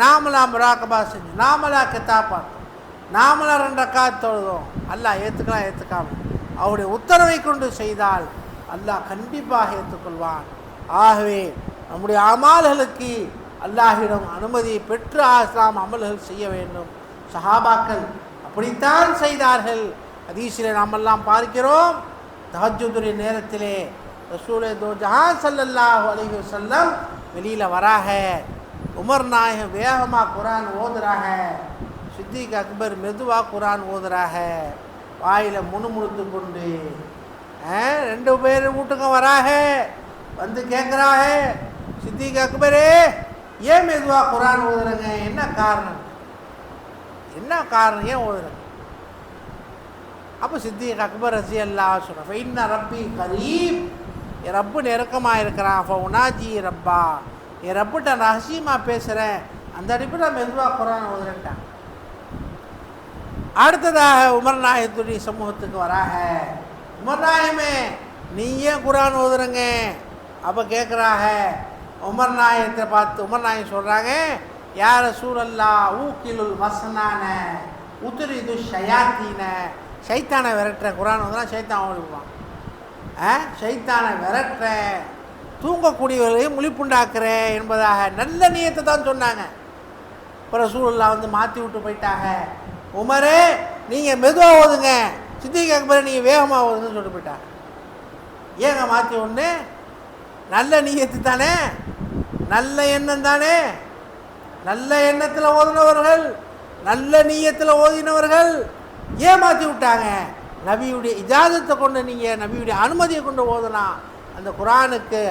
நாமளா முராக்கபா செஞ்சோம், நாமளா கிதாப் பார்த்தோம், நாமளா 2 ரக்காத் தொழுதோம், அல்லாஹ் ஏற்றுக்கலாம், ஏற்றுக்காமல் அவருடைய உத்தரவை கொண்டு செய்தால் அல்லாஹ் கண்டிப்பாக ஏற்றுக்கொள்வான். ஆகவே நம்முடைய அமல்களுக்கு அல்லாஹ்விடம் அனுமதியை பெற்று இஸ்லாம் அமல்கள் செய்ய வேண்டும். சஹாபாக்கள் அப்படித்தான் செய்தார்கள். ஹதீஸிலே நாமெல்லாம் பார்க்கிறோம், தஹஜ்ஜுதுடைய நேரத்திலே ரசூலே தோ ஜஹான் ஸல்லல்லாஹு அலைஹி வஸல்லம் வெளியில் வராக, உமர் நாயகம் வேகமாக குரான் ஓதுறாக, சித்திக் அக்பர் மெதுவாக குரான் ஓதுறாக, வாயில் முணுமுணுத்து கொண்டு. 2 பேர் வீட்டுக்கும் வராக, வந்து கேட்குறாக, சித்திக் அக்பரே ஏன் மெதுவாக குரான் ஓதுறங்க, என்ன காரணம், என்ன காரணம், ஏன் ஓதுறங்க? அப்போ சித்திக் அக்பர் ரஸியல்லாஹு சொல்கிறேன், இன்ன ரப்பி கரீப், என் ரப்பு நெருக்கமாக இருக்கிறான். அப்போ உனாஜி ரப்பா, என் ரப்புட்ட ரகசியமாக பேசுகிறேன், அந்த அடிப்படையில் மெதுவாக குரான் ஓதுறேன்ட்டாங்க. அடுத்ததாக உமர் நாயகத்துடைய சமூகத்துக்கு வராக, உமர் நாயகமே நீ ஏன் குரான் ஓதுறங்க? அப்போ கேட்குறாங்க உமர் நாயகத்தை பார்த்து. உமர் நாயகம் சொல்கிறாங்க, யார் ரசூலல்லா ஊக்கிலுல் வசனான உதிரிது ஷயாத்தீன, சைத்தானை விரட்டுற. குரான் ஓதுனா சைத்தான் ஓடிடுவான். சைத்தானை விரட்டுற, தூங்கக்கூடியவர்களையும் முழிப்புண்டாக்குறேன் என்பதாக நல்ல நியத்தை தான் சொன்னாங்க. இப்போ ரசூலுல்லாஹ் வந்து மாற்றி விட்டு போயிட்டாங்க. உமரே நீங்கள் மெதுவாக ஓதுங்க, சித்திக் அக்பர் நீங்கள் வேகமாக ஓதுங்கன்னு சொல்லிட்டு போயிட்டாங்க. ஏங்க மாற்றி ஒன்று? நல்ல நியத்து தானே, நல்ல எண்ணம் தானே. நல்ல எண்ணத்தில் ஓதினவர்கள், நல்ல நீயத்தில் ஓதினவர்கள் ஏன் மாற்றி விட்டாங்க? நபியுடைய இஜாதத்தை கொண்டு, நீங்கள் நபியுடைய அனுமதியை கொண்டு ஓதுனா அந்த குரானுக்கு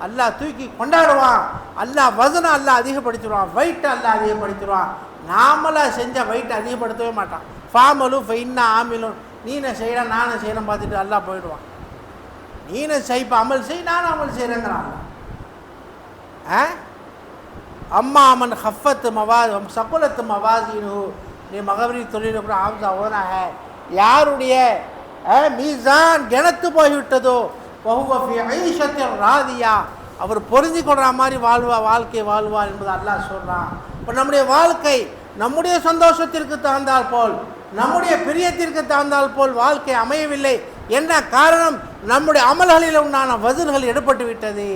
அல்லாஹ் தூக்கி கொண்டாடுவான். அல்லாஹ் வசனம் அல்லாஹ் அதிகப்படுத்திடுவான், வெயிட்டை அல்லாஹ் அதிகப்படுத்திடுவான். நாமளாக செஞ்ச வெயிட்டை அதிகப்படுத்தவே மாட்டான். ஃபாமலும் ஃபைன்னா ஆமிலும், நீனை செய்யலாம் நானும் செய்யணும் பார்த்துட்டு அல்லாஹ் போயிடுவான். நீனை செய்ப்ப அமல் செய், நானும் அமல் செய்கிறேங்கிறான். அம்மா அமன் ஹஃபத்து மவாஸ் சகுலத்து மவாசினு, நீ மகவரி தொழில் கூட ஆம்சா ஓனாக, யாருடைய மீசான் கிணத்து போய்விட்டதோ வஹுவஃபி ஐஷத்தில் ராதியா, அவர் பொருந்தி கொள்கிற மாதிரி வாழ்க்கை வாழ்வார் என்பது அல்லாஹ் சொல்கிறான். இப்போ நம்முடைய வாழ்க்கை நம்முடைய சந்தோஷத்திற்கு தகுந்தால் போல், நம்முடைய பிரியத்திற்கு தகுந்தால் போல் வாழ்க்கை அமையவில்லை. என்ன காரணம்? நம்முடைய அமல்களில் உண்டான வசன்கள் எடுபட்டு விட்டது.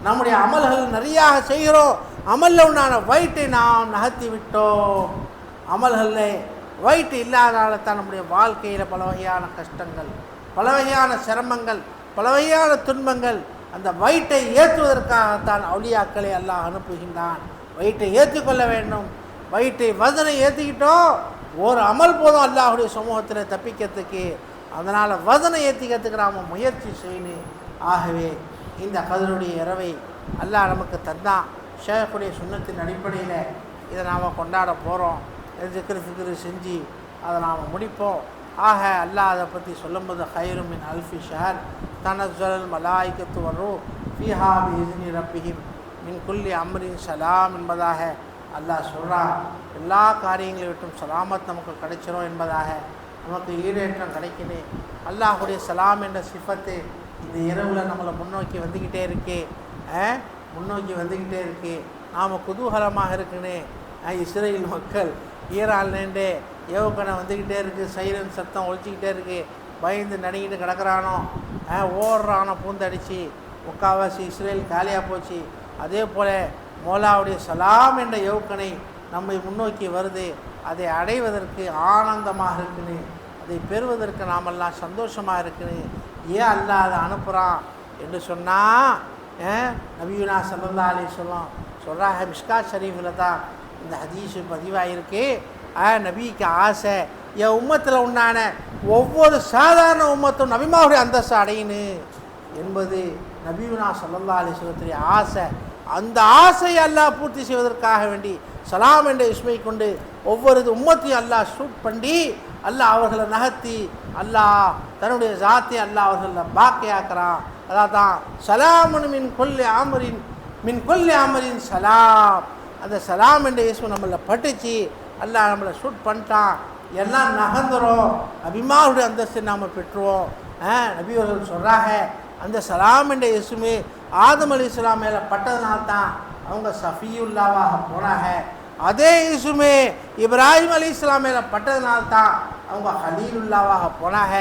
நம்முடைய அமல்கள் நிறையாக செய்கிறோம், அமலில் உண்டான வயிற்றை நாம் நகர்த்தி விட்டோம். அமல்களில் வயிற்று இல்லாதனால தான் நம்முடைய வாழ்க்கையில் பல வகையான கஷ்டங்கள், பல வகையான சிரமங்கள், பல வகையான துன்பங்கள். அந்த வயிற்றை ஏற்றுவதற்காகத்தான் அவுலியாக்களை அல்லாஹ் அனுப்புகின்றான். வயிற்றை ஏற்றுக்கொள்ள வேண்டும். வயிற்றை வசனை ஏற்றிக்கிட்டோம், ஒரு அமல் போதும் அல்லாஹுடைய சமூகத்தில் தப்பிக்கிறதுக்கு. அதனால் வசனை ஏற்றிக்கிறதுக்கு நாம் முயற்சி செய்யணும். ஆகவே இந்த கதருடைய இரவை அல்லாஹ் நமக்கு தந்தான். ஷேக்குடைய சுன்னத்தின் அடிப்படையில் இதை நாம் கொண்டாட போகிறோம். ஃபிக்ரு செஞ்சு அதை நாம் முடிப்போம். ஆக அல்லாஹ் அதை பற்றி சொல்லும்போது ஹைரும் மின் அல்ஃபி ஷஹர் தனஸ்ஸலுல் மலாயிகத்து வர்ரூஹ் ஃபீஹா பிஇذن ரப்பிஹிம் மின் குல்லி அம்ரின் சலாம் என்பதாக அல்லாஹ் சொல்கிறான். எல்லா காரியங்களை விட்டும் சலாமத் நமக்கு கிடைச்சிரும் என்பதாக, நமக்கு ஈடேற்றம் கிடைக்குது. அல்லாஹுடைய சலாம் என்ற சிஃபத்து இந்த இரவில் நம்மளை முன்னோக்கி வந்துக்கிட்டே இருக்கு, முன்னோக்கி வந்துக்கிட்டே இருக்கு. நாம் குதூகலமாக இருக்குன்னு இஸ்ரேல் மக்கள் ஈரான்லேண்டே ஏவுகணை வந்துக்கிட்டே இருக்குது, சைரன் சத்தம் ஒழிச்சிக்கிட்டே இருக்குது, பயந்து நடுங்கிட்டு கிடக்கிறானோ, ஓடுறானோ பூந்தடிச்சு, முக்கால்வாசி இஸ்ரேல் காலியாக போச்சு. அதே போல் மோலாவுடைய சலாம் என்ற ஏவுகணை நம்மை முன்னோக்கி வருது. அதை அடைவதற்கு ஆனந்தமாக இருக்குன்னு, அதை பெறுவதற்கு நாமெல்லாம் சந்தோஷமாக இருக்குன்னு ஏன் அல்லாஹ் அதை அனுப்புகிறான் என்று சொன்னால், நபியுனா ஸல்லல்லாஹு அலைஹி வஸல்லம் சொல்கிறாங்க, மிஷ்காத் ஷரீஃபில் தான் இந்த ஹதீஸு பதிவாகிருக்கு. நபிக்கு ஆசை என் உம்மத்தில் உண்டான ஒவ்வொரு சாதாரண உம்மத்தும் நபிமாவுடைய அந்தஸ்து அடையணும் என்பது நபியுனா ஸல்லல்லாஹு அலைஹி வஸல்லத்துடைய ஆசை. அந்த ஆசையை அல்லாஹ் பூர்த்தி செய்வதற்காக வேண்டி சலாம் என்ற இஸ்மை கொண்டு ஒவ்வொரு உம்மத்தையும் அல்லாஹ் ஷூட் பண்ணி அல்லாஹ் அவர்களை நகர்த்தி அல்லாஹ் தன்னுடைய ஜாத்தை அல்லாஹ் அவர்களை பாக்கையாக்குறான். அதான் தான் சலாமுன் மின் கொல்லி ஆமரின் சலாம். அந்த சலாம் என்ற இஸ்மு நம்மளை பட்டுச்சு, அல்லாஹ் நம்மளை ஷூட் பண்ணிட்டான். எல்லாம் நகர்ந்துடும், நபிமாவுடைய அந்தஸ்தை நாம் பெற்றுவோம். நபிவர்கள் சொல்கிறாங்க, அந்த சலாம் என்ற இஸ்மு ஆதம் அலைஹிஸ்ஸலாம் மேலே பட்டதுனால்தான் அவங்க சஃபியுல்லாவாக போனாங்க. அதே இஸ்மு இப்ராஹிம் அலைஹிஸ்ஸலாம் மேலே பட்டதுனால்தான் அவங்க ஹலீலுல்லாவாக போனாங்க.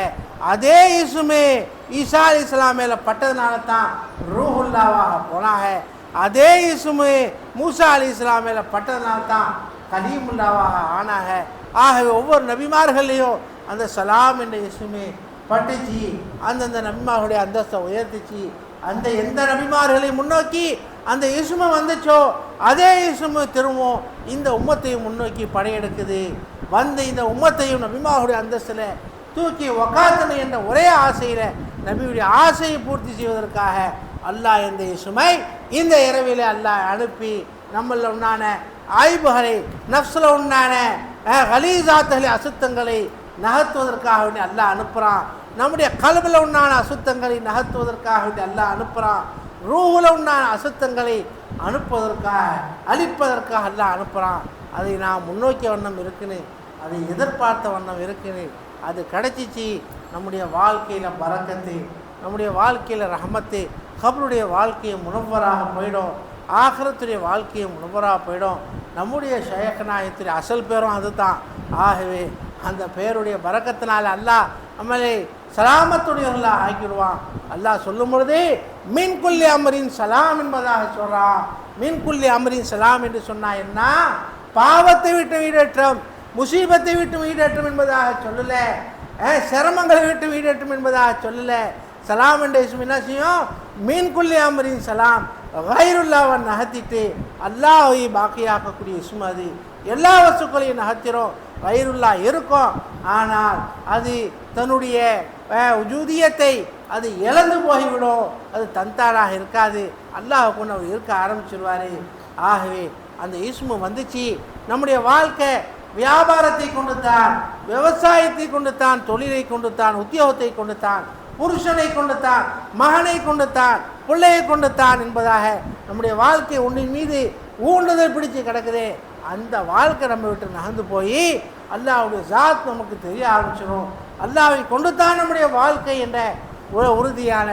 அதே இஸ்மு ஈசா அலைஹிஸ்ஸலாம் மேலே பட்டதுனால தான் ரூஹுல்லாவாக போனாங்க. அதே இஸ்மு மூசா அலைஹிஸ்ஸலாம் மேலே பட்டதுனால தான் கலீமுல்லாவாக ஆனாங்க. ஆகவே ஒவ்வொரு நபிமார்களையும் அந்த சலாம் என்ற இஸ்மு பட்டுச்சு, அந்தந்த நபிமார்களுடைய அந்தஸ்தை உயர்த்திச்சு. அந்த எந்த நபிமார்களை முன்னோக்கி அந்த இஸ்மு வந்துச்சோ அதே இஸ்மு திரும்பவும் இந்த உம்மத்தையும் முன்னோக்கி படையெடுக்குது. வந்து இந்த உம்மத்தையும் நபிமார்களுடைய அந்தஸ்தில் தூக்கி வகாத்தனை என்ற ஒரே ஆசையில் நபியுடைய ஆசையை பூர்த்தி செய்வதற்காக அல்லாஹ் இந்த இஸ்மை இந்த இரவில் அல்லாஹ் அனுப்பி நம்மள உண்டான ஆய்வுகளை, நஃப்ஸில் உண்டான கலீசாத்துகளை, அசுத்தங்களை நகர்த்துவதற்காக வேண்டி அல்லாஹ் அனுப்புகிறான். நம்முடைய கல்வியில் உண்டான அசுத்தங்களை நகர்த்துவதற்காக வேண்டி அல்லாஹ் அனுப்புகிறான். ரூஹுல உண்டான அசுத்தங்களை அனுப்புவதற்காக அழிப்பதற்காக அல்லாஹ் அனுப்புகிறான். அதை நான் முன்னோக்கிய வண்ணம் இருக்குன்னு, அதை எதிர்பார்த்த வண்ணம் இருக்குன்னு, அது கிடைச்சிச்சு. நம்முடைய வாழ்க்கையில் பரக்கத்து, நம்முடைய வாழ்க்கையில் ரஹமத்து, கபருடைய வாழ்க்கையை முனவராக போயிடும், ஆகிரத்துடைய வாழ்க்கையை முனவராக போயிடும். நம்முடைய ஷேக்நாயகத்துடைய அசல் பேரும் அது தான். ஆகவே அந்த பேருடைய பரக்கத்தினால் அல்லாஹ் நம்மளை சலாமத்துடையவர்களாக ஆக்கிடுவான். அல்லாஹ் சொல்லும் பொழுதே மின் குல்லி அமரின் சலாம் என்பதாக சொல்கிறான். மின் குல்லி அமரின் சலாம் என்று சொன்னால் என்ன? பாவத்தை விட்டு வீடேற்றம், முசீபத்தை விட்டு வீடேற்றம் என்பதாக சொல்லலை, சிரமங்களை விட்டு வீடேற்றம் என்பதாக சொல்லலை. சலாம் என்ற இஸ்மு என்ன செய்யும்? மீன் குல்லி அமரின் சலாம், கைருல்லாவை நகர்த்திட்டு அல்லாஹை பாக்கியாக்கக்கூடிய இஸ்மு. அது எல்லா வஸ்துக்களையும் நகர்த்திரும். கைருல்லா இருக்கும், ஆனால் அது தன்னுடைய உஜூதியத்தை அது இழந்து போய்விடும். அது தன்தானாக இருக்காது. அல்லாஹ் கொண்டு அவர் இருக்க ஆரம்பிச்சிருவார். ஆகவே அந்த இஸ்மு வந்துச்சு. நம்முடைய வாழ்க்கை வியாபாரத்தை கொண்டு தான், விவசாயத்தை கொண்டு தான், தொழிலை கொண்டு தான், உத்தியோகத்தை கொண்டு தான், புருஷனை கொண்டு தான், மகனை கொண்டு தான், பிள்ளையை கொண்டு தான் என்பதாக நம்முடைய வாழ்க்கை ஒன்றின் மீது ஊண்டுதல் பிடிச்சு கிடக்குதே. அந்த வாழ்க்கை நம்ம விட்டு நகர்ந்து போய் அல்லாஹ்வுடைய ஜாத் நமக்கு தெரிய ஆரம்பிச்சிடும். அல்லாஹ்வை கொண்டு தான் நம்முடைய வாழ்க்கை என்ற உறுதியான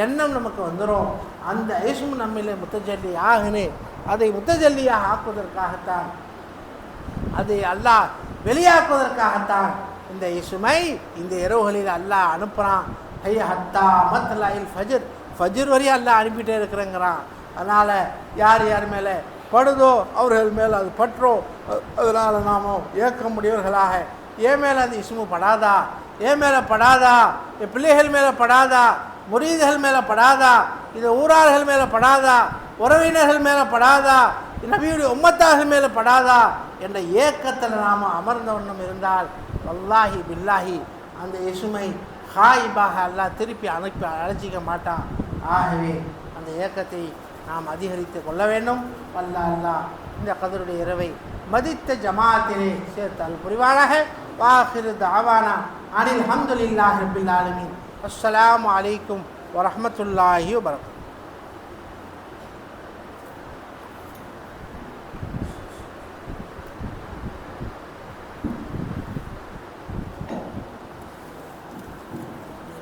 எண்ணம் நமக்கு வந்துடும். அந்த இஸ்மு நம்மிலே முத்தஜல்லி ஆகுன்னு, அதை முத்தஜல்லியாக ஆக்குவதற்காகத்தான், அதை அல்லாஹ் வெளியாக்குவதற்காகத்தான் இந்த இஸ்மை இந்த இரவுகளில் அல்லாஹ் அனுப்புகிறான். ஐயா ஹத்தா மத்லாயில் ஃபஜர், ஃபஜர் வரையும் அல்லாஹ் அனுப்பிட்டே இருக்கிறேங்கிறான். அதனால் யார் யார் மேலே படுதோ அவர்கள் மேலே அது பற்றோம். அதனால் நாம் ஏற்க முடியவர்களாக, என் மேலே அந்த இஸ்மு படாதா, என் மேலே படாதா, என் பிள்ளைகள் மேலே படாதா, முரீதுகள் மேலே படாதா, இது ஊரார்கள் மேலே படாதா, உறவினர்கள் மேலே படாதா, நபியுடைய உம்மத்தார்கள் மேலே படாதா என்ற ஏக்கத்தில் நாம் அமர்ந்த வண்ணம் இருந்தால் வல்லாஹி பில்லாஹி அந்த இஸ்மை ஹாயிபாக அல்லாஹ் திருப்பி அழைச்சிக்க மாட்டான். ஆகவே அந்த ஏக்கத்தை நாம் அதிகரித்து கொள்ள வேண்டும். அல்லாஹ் இந்த கதருடைய இரவை மதித்த ஜமாத்திலே சேர்த்தால் புரிவானாக. வாஹிரு தாவானா அனில் ஹம்துலில்லாஹி ரப்பில் ஆலமீன். அஸ்ஸலாமு அலைக்கும் வரஹ்மத்துல்லாஹி வபரகாத்துஹு.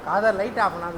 காதர் லைட் ஆஃப் பண்ணாலே